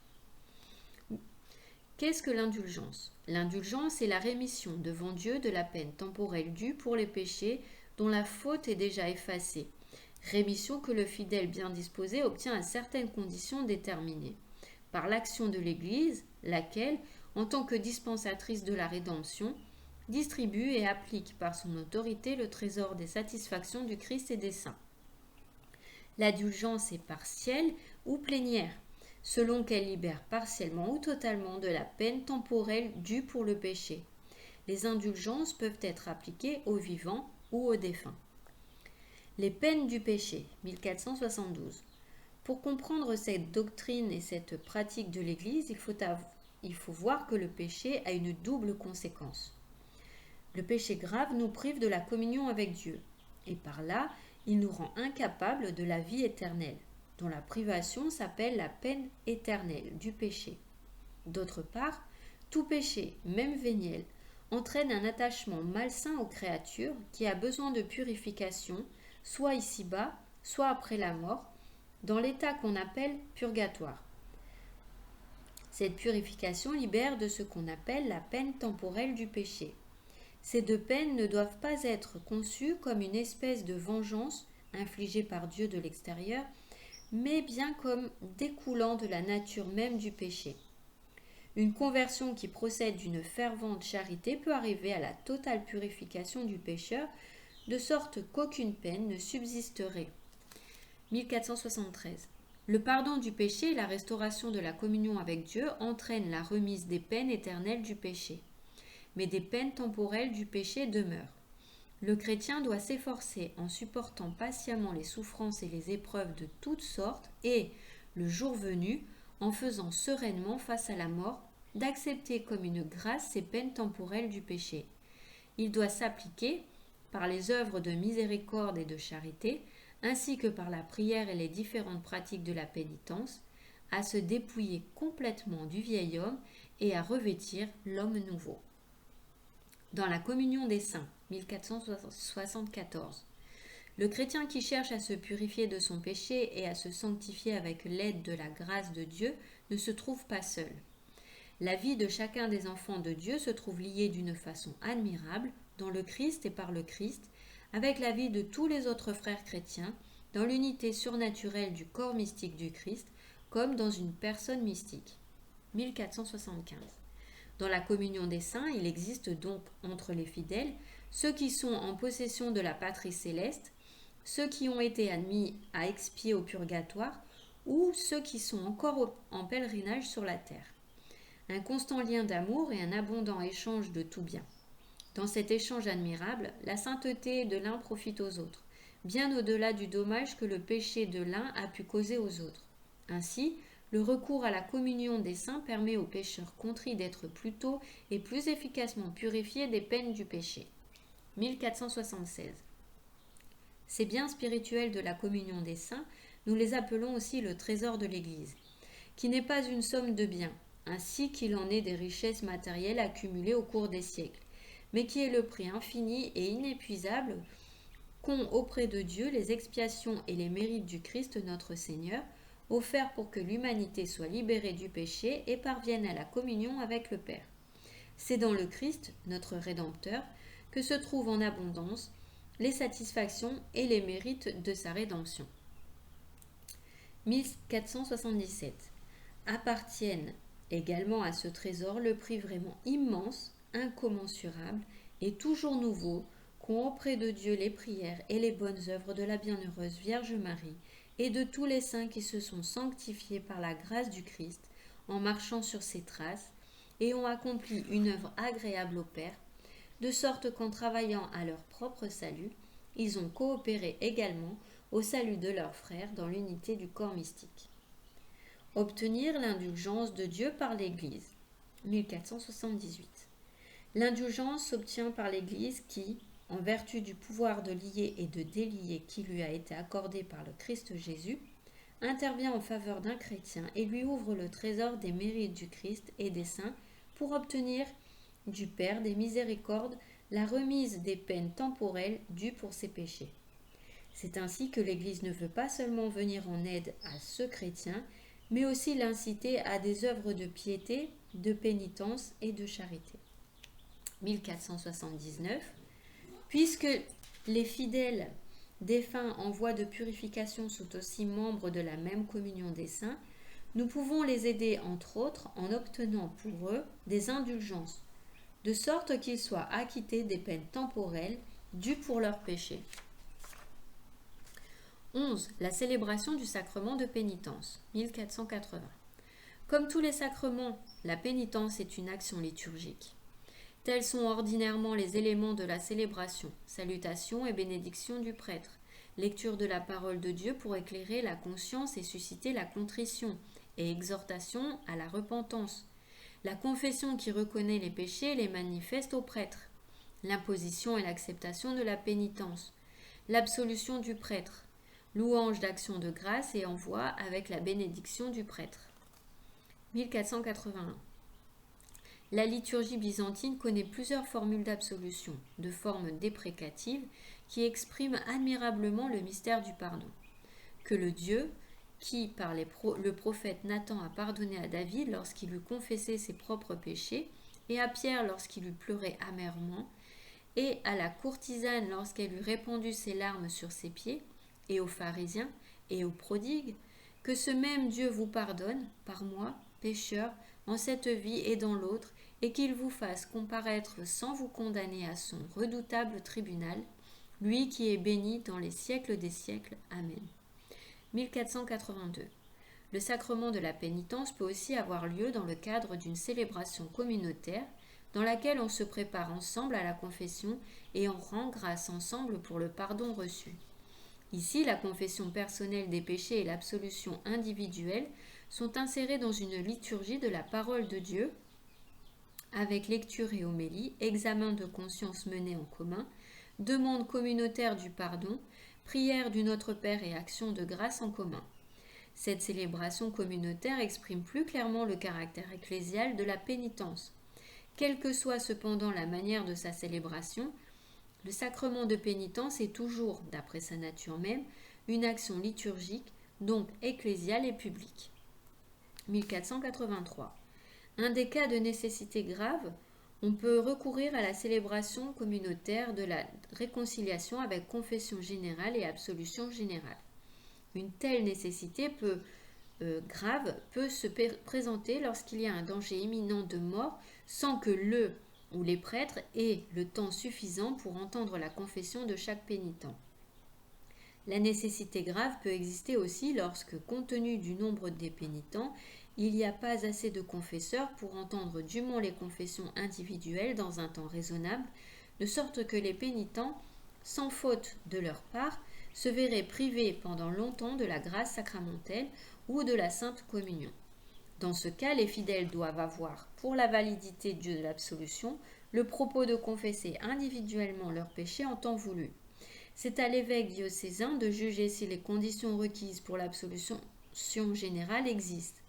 Qu'est-ce que l'indulgence ? L'indulgence est la rémission devant Dieu de la peine temporelle due pour les péchés dont la faute est déjà effacée, rémission que le fidèle bien disposé obtient à certaines conditions déterminées, par l'action de l'Église, laquelle, en tant que dispensatrice de la rédemption, distribue et applique par son autorité le trésor des satisfactions du Christ et des saints. L'indulgence est partielle ou plénière, selon qu'elle libère partiellement ou totalement de la peine temporelle due pour le péché. Les indulgences peuvent être appliquées aux vivants ou aux défunts. Les peines du péché, 1472. Pour comprendre cette doctrine et cette pratique de l'Église, il faut voir que le péché a une double conséquence. Le péché grave nous prive de la communion avec Dieu, et par là, il nous rend incapables de la vie éternelle, dont la privation s'appelle la peine éternelle du péché. D'autre part, tout péché, même véniel, entraîne un attachement malsain aux créatures qui a besoin de purification, soit ici-bas, soit après la mort, dans l'état qu'on appelle purgatoire. Cette purification libère de ce qu'on appelle la peine temporelle du péché. Ces deux peines ne doivent pas être conçues comme une espèce de vengeance infligée par Dieu de l'extérieur, mais bien comme découlant de la nature même du péché. Une conversion qui procède d'une fervente charité peut arriver à la totale purification du pécheur, de sorte qu'aucune peine ne subsisterait. 1473. Le pardon du péché et la restauration de la communion avec Dieu entraînent la remise des peines éternelles du péché. Mais des peines temporelles du péché demeurent. Le chrétien doit s'efforcer, en supportant patiemment les souffrances et les épreuves de toutes sortes, et, le jour venu, en faisant sereinement face à la mort, d'accepter comme une grâce ces peines temporelles du péché. Il doit s'appliquer, par les œuvres de miséricorde et de charité, ainsi que par la prière et les différentes pratiques de la pénitence, à se dépouiller complètement du vieil homme et à revêtir l'homme nouveau. Dans la communion des saints, 1474. Le chrétien qui cherche à se purifier de son péché et à se sanctifier avec l'aide de la grâce de Dieu ne se trouve pas seul. La vie de chacun des enfants de Dieu se trouve liée d'une façon admirable dans le Christ et par le Christ, avec la vie de tous les autres frères chrétiens, dans l'unité surnaturelle du corps mystique du Christ, comme dans une personne mystique. 1475. Dans la communion des saints, il existe donc entre les fidèles ceux qui sont en possession de la patrie céleste, ceux qui ont été admis à expier au purgatoire ou ceux qui sont encore en pèlerinage sur la terre. Un constant lien d'amour et un abondant échange de tout bien. Dans cet échange admirable, la sainteté de l'un profite aux autres, bien au-delà du dommage que le péché de l'un a pu causer aux autres. Ainsi, le recours à la communion des saints permet aux pécheurs contrits d'être plus tôt et plus efficacement purifiés des peines du péché. 1476. Ces biens spirituels de la communion des saints, nous les appelons aussi le trésor de l'Église, qui n'est pas une somme de biens, ainsi qu'il en est des richesses matérielles accumulées au cours des siècles, mais qui est le prix infini et inépuisable qu'ont auprès de Dieu les expiations et les mérites du Christ notre Seigneur, offerts pour que l'humanité soit libérée du péché et parvienne à la communion avec le Père. C'est dans le Christ, notre Rédempteur, que se trouvent en abondance les satisfactions et les mérites de sa rédemption. 1477. Appartiennent également à ce trésor le prix vraiment immense, incommensurable et toujours nouveau qu'ont auprès de Dieu les prières et les bonnes œuvres de la bienheureuse Vierge Marie et de tous les saints qui se sont sanctifiés par la grâce du Christ en marchant sur ses traces et ont accompli une œuvre agréable au Père, de sorte qu'en travaillant à leur propre salut, ils ont coopéré également au salut de leurs frères dans l'unité du corps mystique. Obtenir l'indulgence de Dieu par l'Église. 1478. L'indulgence s'obtient par l'Église qui, en vertu du pouvoir de lier et de délier qui lui a été accordé par le Christ Jésus, intervient en faveur d'un chrétien et lui ouvre le trésor des mérites du Christ et des saints pour obtenir du Père des miséricordes la remise des peines temporelles dues pour ses péchés. C'est ainsi que l'Église ne veut pas seulement venir en aide à ce chrétien, mais aussi l'inciter à des œuvres de piété, de pénitence et de charité. 1479. Puisque les fidèles défunts en voie de purification sont aussi membres de la même communion des saints, nous pouvons les aider entre autres en obtenant pour eux des indulgences, de sorte qu'ils soient acquittés des peines temporelles dues pour leurs péchés. 11. La célébration du sacrement de pénitence, 1480. Comme tous les sacrements, la pénitence est une action liturgique. Tels sont ordinairement les éléments de la célébration, salutation et bénédiction du prêtre, lecture de la parole de Dieu pour éclairer la conscience et susciter la contrition, et exhortation à la repentance, la confession qui reconnaît les péchés et les manifeste au prêtre, l'imposition et l'acceptation de la pénitence, l'absolution du prêtre, louange d'action de grâce et envoi avec la bénédiction du prêtre. 1481. La liturgie byzantine connaît plusieurs formules d'absolution, de forme déprécative, qui expriment admirablement le mystère du pardon. Que le Dieu, qui, par le prophète Nathan, a pardonné à David lorsqu'il eut confessé ses propres péchés, et à Pierre lorsqu'il eut pleuré amèrement, et à la courtisane lorsqu'elle eut répandu ses larmes sur ses pieds, et aux pharisiens, et aux prodigues, que ce même Dieu vous pardonne, par moi, pécheur, en cette vie et dans l'autre, et qu'il vous fasse comparaître sans vous condamner à son redoutable tribunal, lui qui est béni dans les siècles des siècles. Amen. 1482. Le sacrement de la pénitence peut aussi avoir lieu dans le cadre d'une célébration communautaire dans laquelle on se prépare ensemble à la confession et on rend grâce ensemble pour le pardon reçu. Ici, la confession personnelle des péchés et l'absolution individuelle sont insérés dans une liturgie de la parole de Dieu, avec lecture et homélie, examen de conscience mené en commun, demande communautaire du pardon, prière du Notre Père et action de grâce en commun. Cette célébration communautaire exprime plus clairement le caractère ecclésial de la pénitence. Quelle que soit cependant la manière de sa célébration, Le sacrement de pénitence est toujours, d'après sa nature même, une action liturgique, donc ecclésiale et publique. 1483. Un des cas de nécessité grave, on peut recourir à la célébration communautaire de la réconciliation avec confession générale et absolution générale. Une telle nécessité grave peut se présenter lorsqu'il y a un danger imminent de mort sans que le ou les prêtres aient le temps suffisant pour entendre la confession de chaque pénitent. La nécessité grave peut exister aussi lorsque, compte tenu du nombre des pénitents, il n'y a pas assez de confesseurs pour entendre dûment les confessions individuelles dans un temps raisonnable, de sorte que les pénitents, sans faute de leur part, se verraient privés pendant longtemps de la grâce sacramentelle ou de la sainte communion. Dans ce cas, les fidèles doivent avoir, pour la validité de l'absolution, le propos de confesser individuellement leurs péchés en temps voulu. C'est à l'évêque diocésain de juger si les conditions requises pour l'absolution générale existent.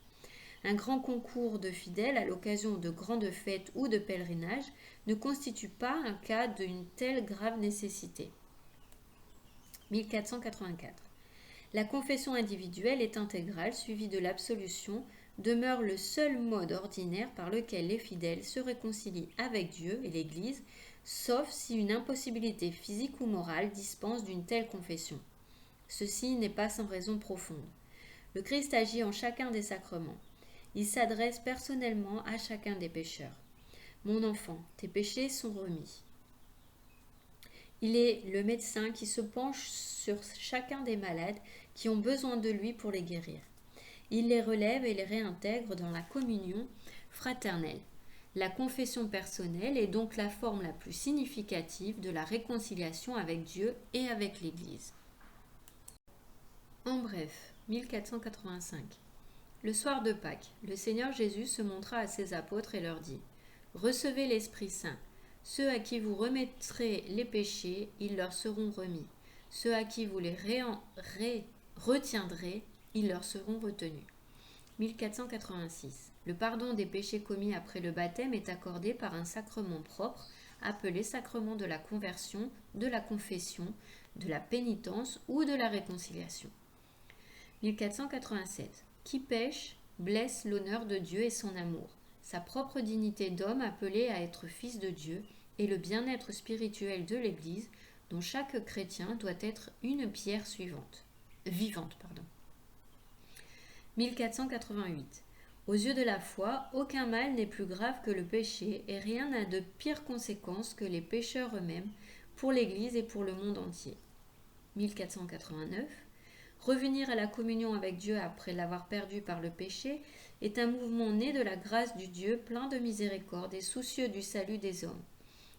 Un grand concours de fidèles à l'occasion de grandes fêtes ou de pèlerinages ne constitue pas un cas d'une telle grave nécessité. 1484. La confession individuelle est intégrale suivie de l'absolution, demeure le seul mode ordinaire par lequel les fidèles se réconcilient avec Dieu et l'Église, sauf si une impossibilité physique ou morale dispense d'une telle confession. Ceci n'est pas sans raison profonde. Le Christ agit en chacun des sacrements. Il s'adresse personnellement à chacun des pécheurs. Mon enfant, tes péchés sont remis. Il est le médecin qui se penche sur chacun des malades qui ont besoin de lui pour les guérir. Il les relève et les réintègre dans la communion fraternelle. La confession personnelle est donc la forme la plus significative de la réconciliation avec Dieu et avec l'Église. En bref, 1485. Le soir de Pâques, le Seigneur Jésus se montra à ses apôtres et leur dit : « Recevez l'Esprit Saint. Ceux à qui vous remettrez les péchés, ils leur seront remis. Ceux à qui vous les retiendrez, ils leur seront retenus. » 1486. Le pardon des péchés commis après le baptême est accordé par un sacrement propre, appelé sacrement de la conversion, de la confession, de la pénitence ou de la réconciliation. 1487. Qui pêche blesse l'honneur de Dieu et son amour, sa propre dignité d'homme appelé à être fils de Dieu et le bien-être spirituel de l'Église dont chaque chrétien doit être une pierre vivante. 1488. Aux yeux de la foi, aucun mal n'est plus grave que le péché et rien n'a de pire conséquences que les pécheurs eux-mêmes pour l'Église et pour le monde entier. 1489. Revenir à la communion avec Dieu après l'avoir perdu par le péché est un mouvement né de la grâce du Dieu plein de miséricorde et soucieux du salut des hommes.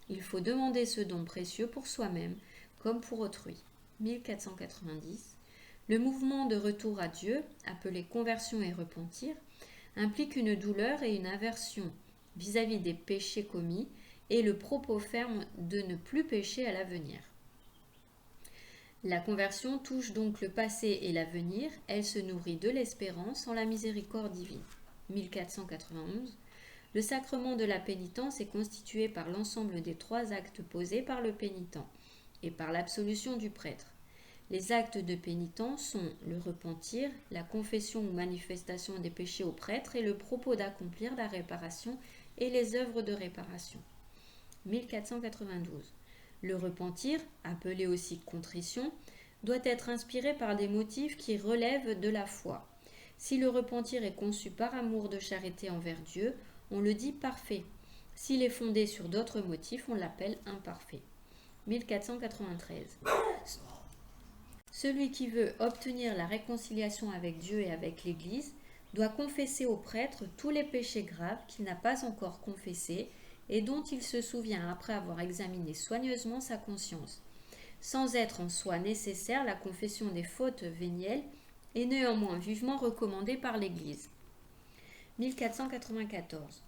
Il faut demander ce don précieux pour soi-même comme pour autrui. 1490. Le mouvement de retour à Dieu, appelé conversion et repentir, implique une douleur et une aversion vis-à-vis des péchés commis et le propos ferme de ne plus pécher à l'avenir. La conversion touche donc le passé et l'avenir, elle se nourrit de l'espérance en la miséricorde divine. 1491. Le sacrement de la pénitence est constitué par l'ensemble des 3 actes posés par le pénitent et par l'absolution du prêtre. Les actes de pénitence sont le repentir, la confession ou manifestation des péchés au prêtre et le propos d'accomplir la réparation et les œuvres de réparation. 1492. Le repentir, appelé aussi contrition, doit être inspiré par des motifs qui relèvent de la foi. Si le repentir est conçu par amour de charité envers Dieu, on le dit parfait. S'il est fondé sur d'autres motifs, on l'appelle imparfait. 1493. Celui qui veut obtenir la réconciliation avec Dieu et avec l'Église doit confesser au prêtre tous les péchés graves qu'il n'a pas encore confessés et dont il se souvient après avoir examiné soigneusement sa conscience. Sans être en soi nécessaire, la confession des fautes vénielles est néanmoins vivement recommandée par l'Église. 1494.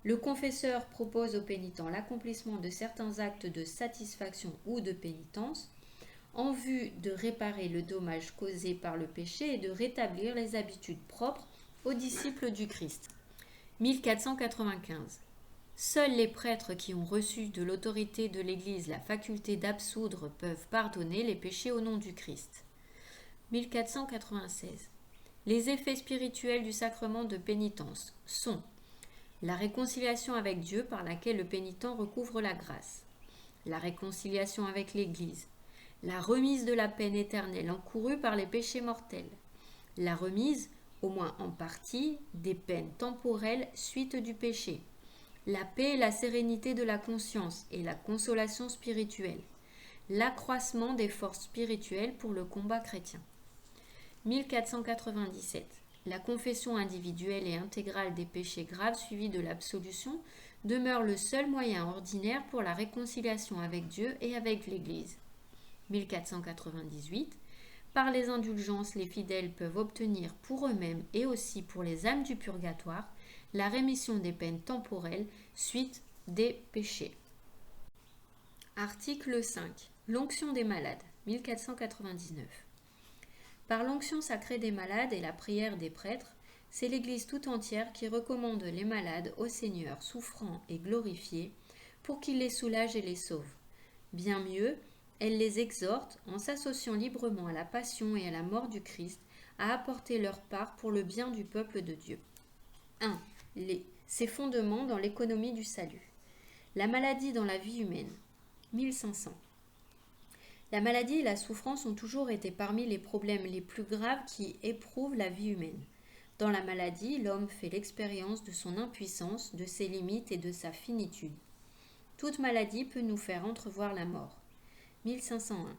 Le confesseur propose au pénitent l'accomplissement de certains actes de satisfaction ou de pénitence en vue de réparer le dommage causé par le péché et de rétablir les habitudes propres aux disciples du Christ. 1495. Seuls les prêtres qui ont reçu de l'autorité de l'Église la faculté d'absoudre peuvent pardonner les péchés au nom du Christ. 1496. Les effets spirituels du sacrement de pénitence sont la réconciliation avec Dieu par laquelle le pénitent recouvre la grâce, la réconciliation avec l'Église, la remise de la peine éternelle encourue par les péchés mortels, la remise, au moins en partie, des peines temporelles suite du péché, la paix et la sérénité de la conscience et la consolation spirituelle, l'accroissement des forces spirituelles pour le combat chrétien. 1497. La confession individuelle et intégrale des péchés graves suivie de l'absolution demeure le seul moyen ordinaire pour la réconciliation avec Dieu et avec l'Église. 1498. Par les indulgences, les fidèles peuvent obtenir pour eux-mêmes et aussi pour les âmes du purgatoire la rémission des peines temporelles suite des péchés. Article 5. L'onction des malades, 1499. Par l'onction sacrée des malades et la prière des prêtres, c'est l'Église tout entière qui recommande les malades au Seigneur souffrants et glorifiés pour qu'il les soulage et les sauve. Bien mieux, elle les exhorte, en s'associant librement à la passion et à la mort du Christ, à apporter leur part pour le bien du peuple de Dieu. 1. Ses fondements dans l'économie du salut. La maladie dans la vie humaine. 1500. La maladie et la souffrance ont toujours été parmi les problèmes les plus graves qui éprouvent la vie humaine. Dans la maladie, l'homme fait l'expérience de son impuissance, de ses limites et de sa finitude. Toute maladie peut nous faire entrevoir la mort. 1501.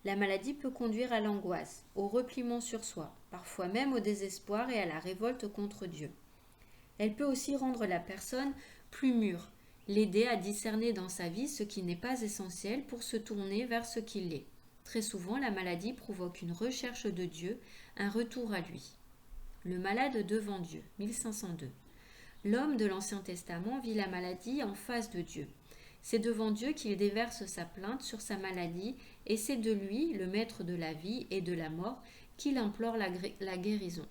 La maladie peut conduire à l'angoisse, au repliement sur soi, parfois même au désespoir et à la révolte contre Dieu. Elle peut aussi rendre la personne plus mûre, l'aider à discerner dans sa vie ce qui n'est pas essentiel pour se tourner vers ce qui l'est. Très souvent, la maladie provoque une recherche de Dieu, un retour à lui. Le malade devant Dieu, 1502. L'homme de l'Ancien Testament vit la maladie en face de Dieu. C'est devant Dieu qu'il déverse sa plainte sur sa maladie et c'est de lui, le maître de la vie et de la mort, qu'il implore la guérison.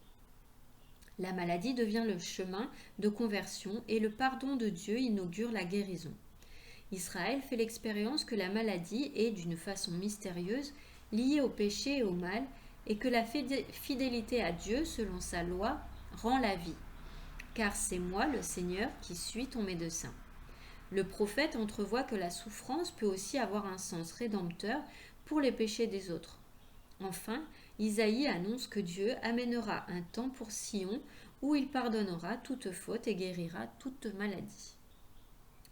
La maladie devient le chemin de conversion et le pardon de Dieu inaugure la guérison. Israël fait l'expérience que la maladie est, d'une façon mystérieuse, liée au péché et au mal, et que la fidélité à Dieu, selon sa loi, rend la vie. Car c'est moi, le Seigneur, qui suis ton médecin. Le prophète entrevoit que la souffrance peut aussi avoir un sens rédempteur pour les péchés des autres. Enfin, Isaïe annonce que Dieu amènera un temps pour Sion où il pardonnera toute faute et guérira toute maladie.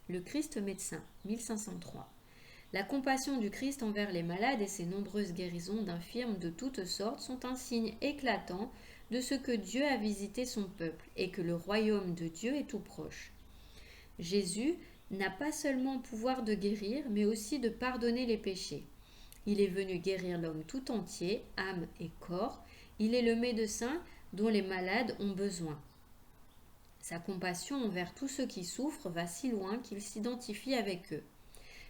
Le Christ médecin, 1503. La compassion du Christ envers les malades et ses nombreuses guérisons d'infirmes de toutes sortes sont un signe éclatant de ce que Dieu a visité son peuple et que le royaume de Dieu est tout proche. Jésus n'a pas seulement pouvoir de guérir, mais aussi de pardonner les péchés. Il est venu guérir l'homme tout entier, âme et corps. Il est le médecin dont les malades ont besoin. Sa compassion envers tous ceux qui souffrent va si loin qu'il s'identifie avec eux.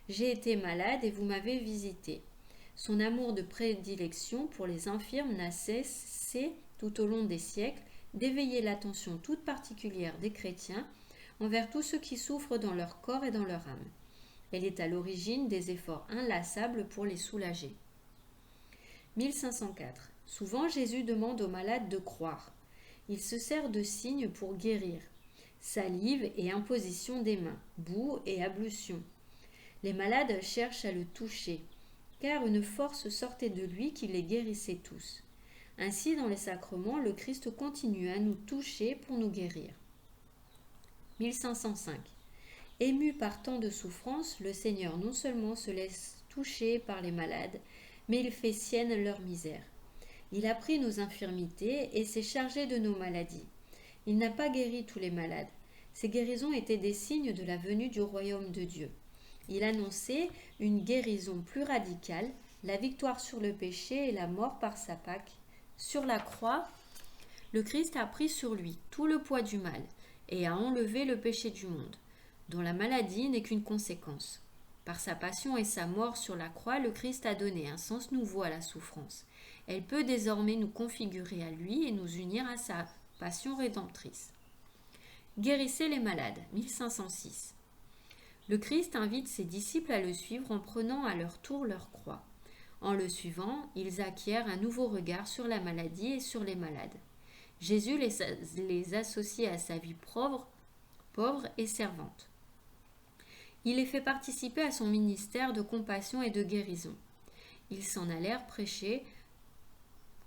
J'ai été malade et vous m'avez visité. Son amour de prédilection pour les infirmes n'a cessé, tout au long des siècles, d'éveiller l'attention toute particulière des chrétiens envers tous ceux qui souffrent dans leur corps et dans leur âme. Elle est à l'origine des efforts inlassables pour les soulager. 1504. Souvent Jésus demande aux malades de croire. Il se sert de signes pour guérir. Salive et imposition des mains, boue et ablution. Les malades cherchent à le toucher, car une force sortait de lui qui les guérissait tous. Ainsi, dans les sacrements, le Christ continue à nous toucher pour nous guérir. 1505. Ému par tant de souffrances, le Seigneur non seulement se laisse toucher par les malades, mais il fait sienne leur misère. Il a pris nos infirmités et s'est chargé de nos maladies. Il n'a pas guéri tous les malades. Ces guérisons étaient des signes de la venue du royaume de Dieu. Il annonçait une guérison plus radicale, la victoire sur le péché et la mort par sa Pâque. Sur la croix, le Christ a pris sur lui tout le poids du mal et a enlevé le péché du monde, dont la maladie n'est qu'une conséquence. Par sa passion et sa mort sur la croix, le Christ a donné un sens nouveau à la souffrance. Elle peut désormais nous configurer à lui et nous unir à sa passion rédemptrice. Guérissez les malades, 1506. Le Christ invite ses disciples à le suivre en prenant à leur tour leur croix. En le suivant, ils acquièrent un nouveau regard sur la maladie et sur les malades. Jésus les associe à sa vie pauvre et servante. Il les fait participer à son ministère de compassion et de guérison. Ils s'en allèrent prêcher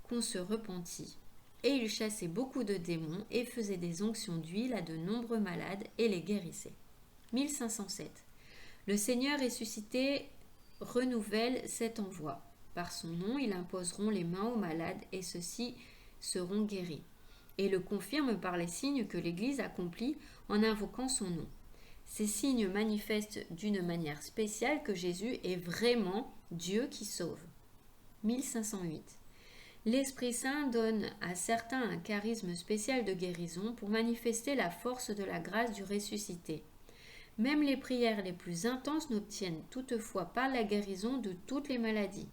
qu'on se repentit. Et il chassait beaucoup de démons et faisait des onctions d'huile à de nombreux malades et les guérissait. 1507. Le Seigneur ressuscité renouvelle cet envoi. Par son nom, ils imposeront les mains aux malades et ceux-ci seront guéris. Et le confirme par les signes que l'Église accomplit en invoquant son nom. Ces signes manifestent d'une manière spéciale que Jésus est vraiment Dieu qui sauve. 1508. L'Esprit Saint donne à certains un charisme spécial de guérison pour manifester la force de la grâce du ressuscité. Même les prières les plus intenses n'obtiennent toutefois pas la guérison de toutes les maladies.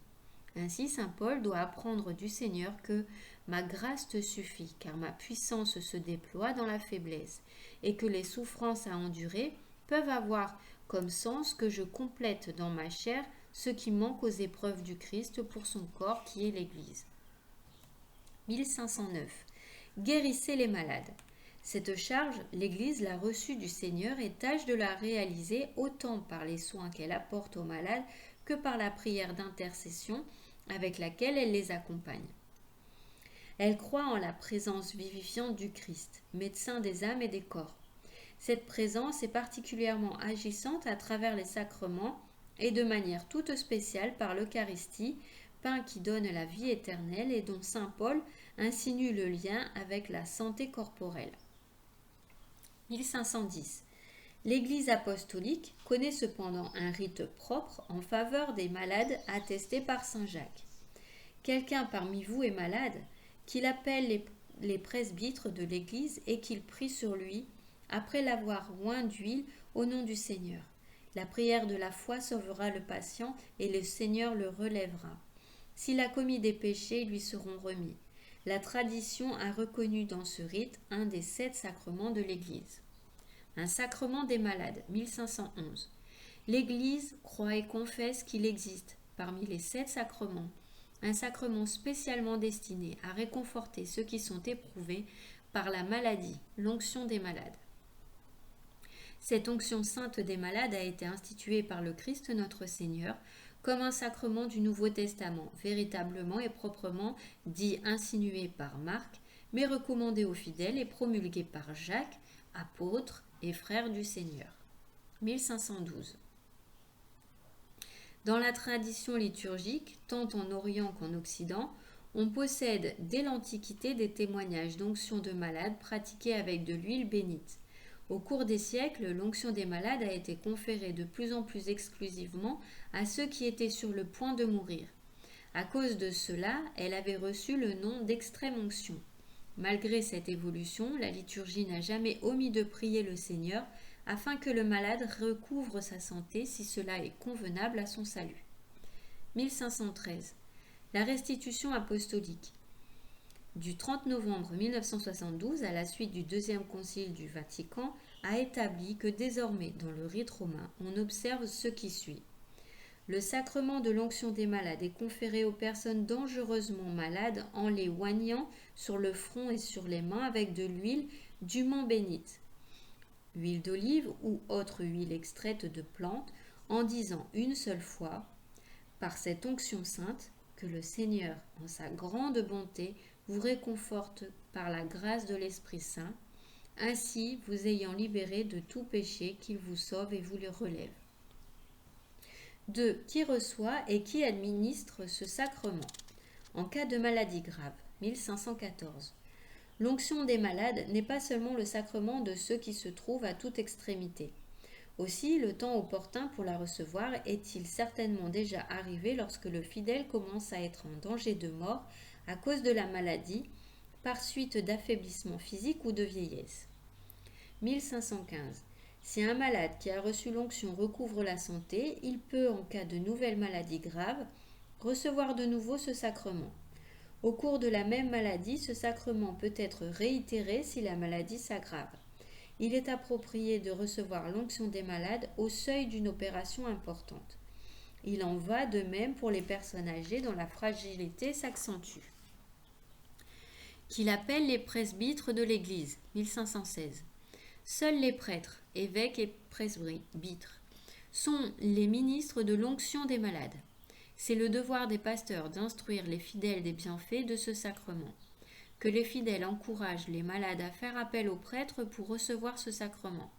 Ainsi, saint Paul doit apprendre du Seigneur que « ma grâce te suffit, car ma puissance se déploie dans la faiblesse, et que les souffrances à endurer peuvent avoir comme sens que je complète dans ma chair ce qui manque aux épreuves du Christ pour son corps qui est l'Église. » 1509. Guérissez les malades. Cette charge, l'Église l'a reçue du Seigneur et tâche de la réaliser autant par les soins qu'elle apporte aux malades que par la prière d'intercession avec laquelle elle les accompagne. Elle croit en la présence vivifiante du Christ, médecin des âmes et des corps. Cette présence est particulièrement agissante à travers les sacrements et de manière toute spéciale par l'Eucharistie, pain qui donne la vie éternelle et dont saint Paul insinue le lien avec la santé corporelle. 1510. L'Église apostolique connaît cependant un rite propre en faveur des malades attesté par saint Jacques. Quelqu'un parmi vous est malade, qu'il appelle les presbytres de l'Église et qu'il prie sur lui, après l'avoir oint d'huile au nom du Seigneur. La prière de la foi sauvera le patient et le Seigneur le relèvera. S'il a commis des péchés, ils lui seront remis. La tradition a reconnu dans ce rite un des 7 sacrements de l'Église. Un sacrement des malades, 1511. L'Église croit et confesse qu'il existe, parmi les 7 sacrements, un sacrement spécialement destiné à réconforter ceux qui sont éprouvés par la maladie, l'onction des malades. Cette onction sainte des malades a été instituée par le Christ notre Seigneur comme un sacrement du Nouveau Testament, véritablement et proprement dit insinué par Marc, mais recommandé aux fidèles et promulgué par Jacques, apôtre et frère du Seigneur. 1512. Dans la tradition liturgique, tant en Orient qu'en Occident, on possède dès l'Antiquité des témoignages d'onction de malades pratiqués avec de l'huile bénite. Au cours des siècles, l'onction des malades a été conférée de plus en plus exclusivement à ceux qui étaient sur le point de mourir. À cause de cela, elle avait reçu le nom d'extrême onction. Malgré cette évolution, la liturgie n'a jamais omis de prier le Seigneur afin que le malade recouvre sa santé si cela est convenable à son salut. 1513. La restitution apostolique. Du 30 novembre 1972, à la suite du Deuxième Concile du Vatican, a établi que désormais, dans le rite romain, on observe ce qui suit. Le sacrement de l'onction des malades est conféré aux personnes dangereusement malades en les oignant sur le front et sur les mains avec de l'huile dûment bénite, huile d'olive ou autre huile extraite de plantes, en disant une seule fois, par cette onction sainte, que le Seigneur, en sa grande bonté, vous réconforte par la grâce de l'Esprit Saint, ainsi vous ayant libéré de tout péché, qu'il vous sauve et vous le relève. 2. Qui reçoit et qui administre ce sacrement? En cas de maladie grave, 1514. L'onction des malades n'est pas seulement le sacrement de ceux qui se trouvent à toute extrémité. Aussi, le temps opportun pour la recevoir est-il certainement déjà arrivé lorsque le fidèle commence à être en danger de mort à cause de la maladie, par suite d'affaiblissement physique ou de vieillesse. 1515. Si un malade qui a reçu l'onction recouvre la santé, il peut, en cas de nouvelle maladie grave, recevoir de nouveau ce sacrement. Au cours de la même maladie, ce sacrement peut être réitéré si la maladie s'aggrave. il est approprié de recevoir l'onction des malades au seuil d'une opération importante. Il en va de même pour les personnes âgées dont la fragilité s'accentue. Qu'il appelle les presbytres de l'Église, 1516. Seuls les prêtres, évêques et presbytres sont les ministres de l'onction des malades. C'est le devoir des pasteurs d'instruire les fidèles des bienfaits de ce sacrement. Que les fidèles encouragent les malades à faire appel aux prêtres pour recevoir ce sacrement.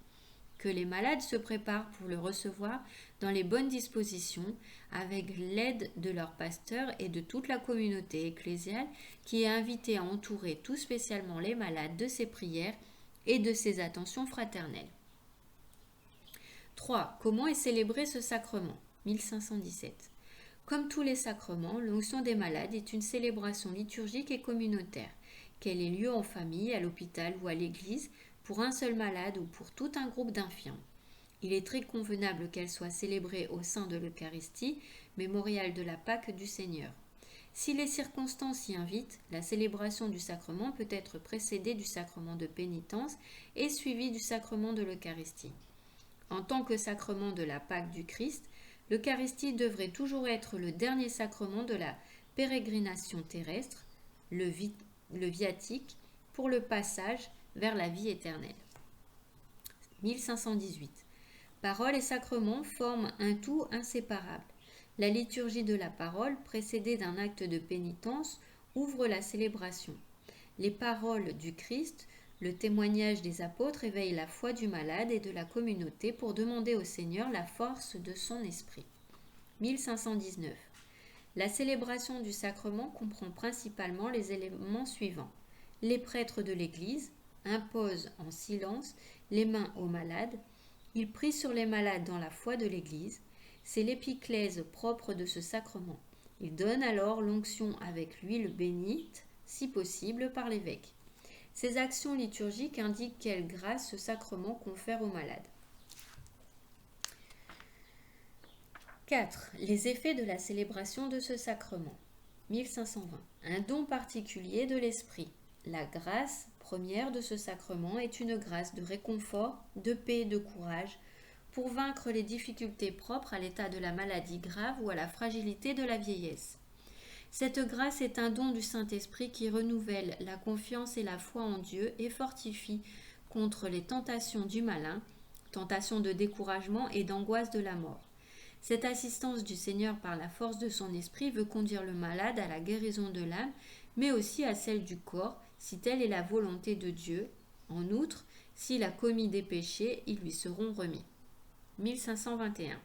Que les malades se préparent pour le recevoir dans les bonnes dispositions, avec l'aide de leur pasteur et de toute la communauté ecclésiale qui est invitée à entourer tout spécialement les malades de ses prières et de ses attentions fraternelles. 3. Comment est célébré ce sacrement ? 1517. Comme tous les sacrements, l'onction des malades est une célébration liturgique et communautaire, qu'elle ait lieu en famille, à l'hôpital ou à l'église, pour un seul malade ou pour tout un groupe d'infirmes. Il est très convenable qu'elle soit célébrée au sein de l'Eucharistie, mémorial de la Pâque du Seigneur. Si les circonstances y invitent, la célébration du sacrement peut être précédée du sacrement de pénitence et suivie du sacrement de l'Eucharistie. En tant que sacrement de la Pâque du Christ, l'Eucharistie devrait toujours être le dernier sacrement de la pérégrination terrestre, le viatique, pour le passage vers la vie éternelle. 1518. Parole et sacrement forment un tout inséparable. La liturgie de la parole, précédée d'un acte de pénitence, ouvre la célébration. Les paroles du Christ, le témoignage des apôtres éveillent la foi du malade et de la communauté pour demander au Seigneur la force de son esprit. 1519. La célébration du sacrement comprend principalement les éléments suivants. Les prêtres de l'Église imposent en silence les mains aux malades. Ils prient sur les malades dans la foi de l'Église. C'est l'épiclèse propre de ce sacrement. Ils donnent alors l'onction avec l'huile bénite, si possible par l'évêque. Ces actions liturgiques indiquent quelle grâce ce sacrement confère aux malades. 4. Les effets de la célébration de ce sacrement. 1520. Un don particulier de l'Esprit. La grâce première de ce sacrement est une grâce de réconfort, de paix et de courage pour vaincre les difficultés propres à l'état de la maladie grave ou à la fragilité de la vieillesse. Cette grâce est un don du Saint-Esprit qui renouvelle la confiance et la foi en Dieu et fortifie contre les tentations du malin, tentations de découragement et d'angoisse de la mort. Cette assistance du Seigneur par la force de son esprit veut conduire le malade à la guérison de l'âme, mais aussi à celle du corps, si telle est la volonté de Dieu. En outre, s'il a commis des péchés, ils lui seront remis. 1521.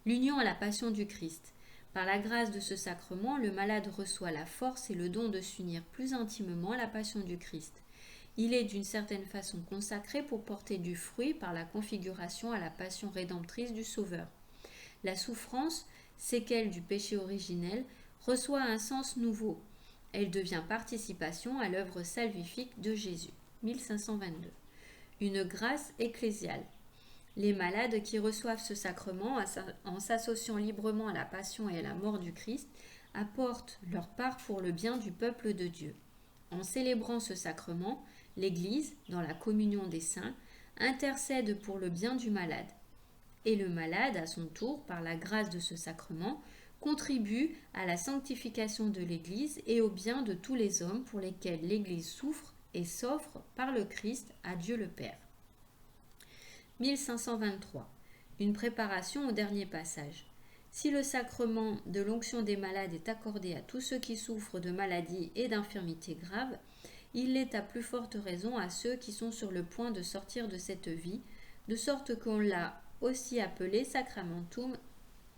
L'union à la passion du Christ. Par la grâce de ce sacrement, le malade reçoit la force et le don de s'unir plus intimement à la passion du Christ. Il est d'une certaine façon consacré pour porter du fruit par la configuration à la passion rédemptrice du Sauveur. La souffrance, séquelle du péché originel, reçoit un sens nouveau. Elle devient participation à l'œuvre salvifique de Jésus. 1522. Une grâce ecclésiale. Les malades qui reçoivent ce sacrement en s'associant librement à la passion et à la mort du Christ apportent leur part pour le bien du peuple de Dieu. En célébrant ce sacrement, l'Église, dans la communion des saints, intercède pour le bien du malade. Et le malade, à son tour, par la grâce de ce sacrement, contribue à la sanctification de l'Église et au bien de tous les hommes pour lesquels l'Église souffre et s'offre par le Christ à Dieu le Père. 1523. Une préparation au dernier passage. Si le sacrement de l'onction des malades est accordé à tous ceux qui souffrent de maladies et d'infirmités graves, il l'est à plus forte raison à ceux qui sont sur le point de sortir de cette vie, de sorte qu'on l'a aussi appelé sacramentum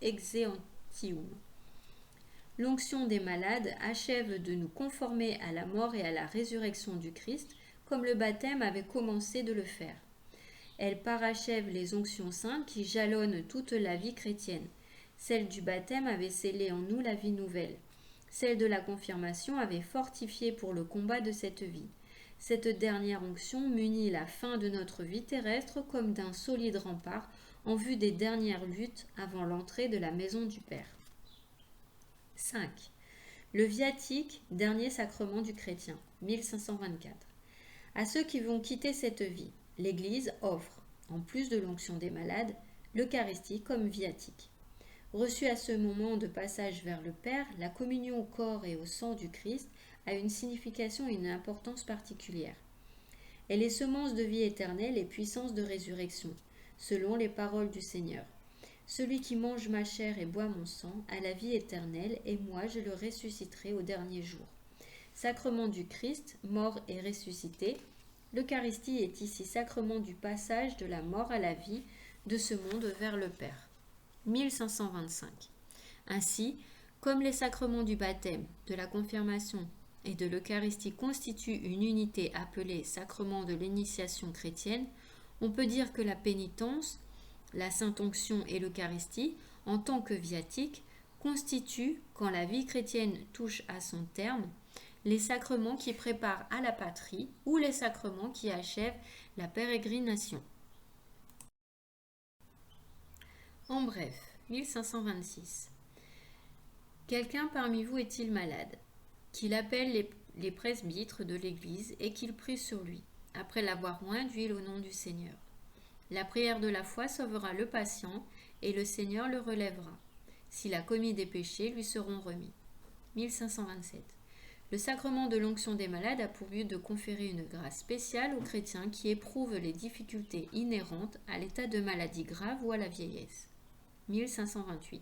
exeantium. L'onction des malades achève de nous conformer à la mort et à la résurrection du Christ, comme le baptême avait commencé de le faire. Elle parachève les onctions saintes qui jalonnent toute la vie chrétienne. Celle du baptême avait scellé en nous la vie nouvelle. Celle de la confirmation avait fortifié pour le combat de cette vie. Cette dernière onction munit la fin de notre vie terrestre comme d'un solide rempart en vue des dernières luttes avant l'entrée de la maison du Père. 5. Le viatique, dernier sacrement du chrétien, 1524. À ceux qui vont quitter cette vie, L'Église offre, en plus de l'onction des malades, l'Eucharistie comme viatique. Reçue à ce moment de passage vers le Père, la communion au corps et au sang du Christ a une signification et une importance particulière. Elle est semence de vie éternelle et puissance de résurrection, selon les paroles du Seigneur. Celui qui mange ma chair et boit mon sang a la vie éternelle, et moi je le ressusciterai au dernier jour. Sacrement du Christ, mort et ressuscité, l'Eucharistie est ici sacrement du passage de la mort à la vie, de ce monde vers le Père. 1525. Ainsi, comme les sacrements du baptême, de la confirmation et de l'Eucharistie constituent une unité appelée sacrement de l'initiation chrétienne, on peut dire que la pénitence, la Sainte Onction et l'Eucharistie, en tant que viatique, constituent, quand la vie chrétienne touche à son terme, les sacrements qui préparent à la patrie ou les sacrements qui achèvent la pérégrination. En bref, 1526. Quelqu'un parmi vous est-il malade? Qu'il appelle les presbytres de l'Église et qu'il prie sur lui, après l'avoir oint d'huile au nom du Seigneur. La prière de la foi sauvera le patient et le Seigneur le relèvera. S'il a commis des péchés, lui seront remis. 1527. Le sacrement de l'onction des malades a pour but de conférer une grâce spéciale aux chrétiens qui éprouvent les difficultés inhérentes à l'état de maladie grave ou à la vieillesse. 1528.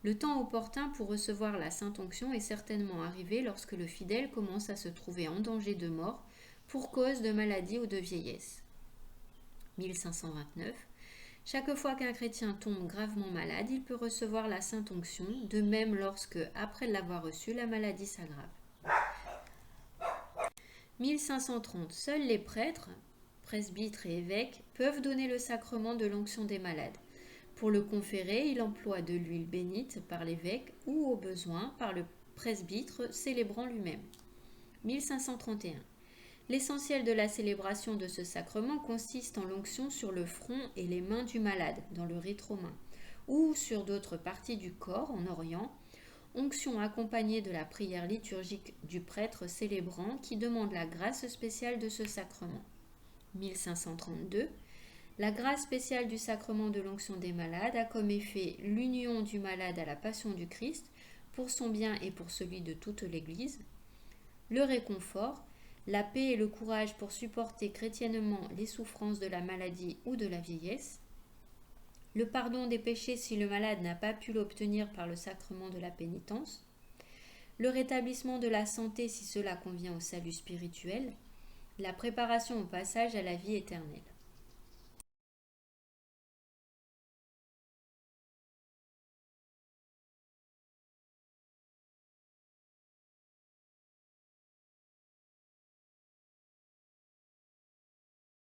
Le temps opportun pour recevoir la Sainte Onction est certainement arrivé lorsque le fidèle commence à se trouver en danger de mort pour cause de maladie ou de vieillesse. 1529. Chaque fois qu'un chrétien tombe gravement malade, il peut recevoir la Sainte Onction, de même lorsque, après l'avoir reçue, la maladie s'aggrave. 1530. Seuls les prêtres, presbytres et évêques peuvent donner le sacrement de l'onction des malades. Pour le conférer, il emploie de l'huile bénite par l'évêque ou, au besoin, par le presbytre célébrant lui-même. 1531. L'essentiel de la célébration de ce sacrement consiste en l'onction sur le front et les mains du malade, dans le rite romain, ou sur d'autres parties du corps, en Orient, onction accompagnée de la prière liturgique du prêtre célébrant qui demande la grâce spéciale de ce sacrement. 1532. La grâce spéciale du sacrement de l'onction des malades a comme effet l'union du malade à la passion du Christ pour son bien et pour celui de toute l'Église, le réconfort, la paix et le courage pour supporter chrétiennement les souffrances de la maladie ou de la vieillesse, le pardon des péchés si le malade n'a pas pu l'obtenir par le sacrement de la pénitence, le rétablissement de la santé si cela convient au salut spirituel, la préparation au passage à la vie éternelle.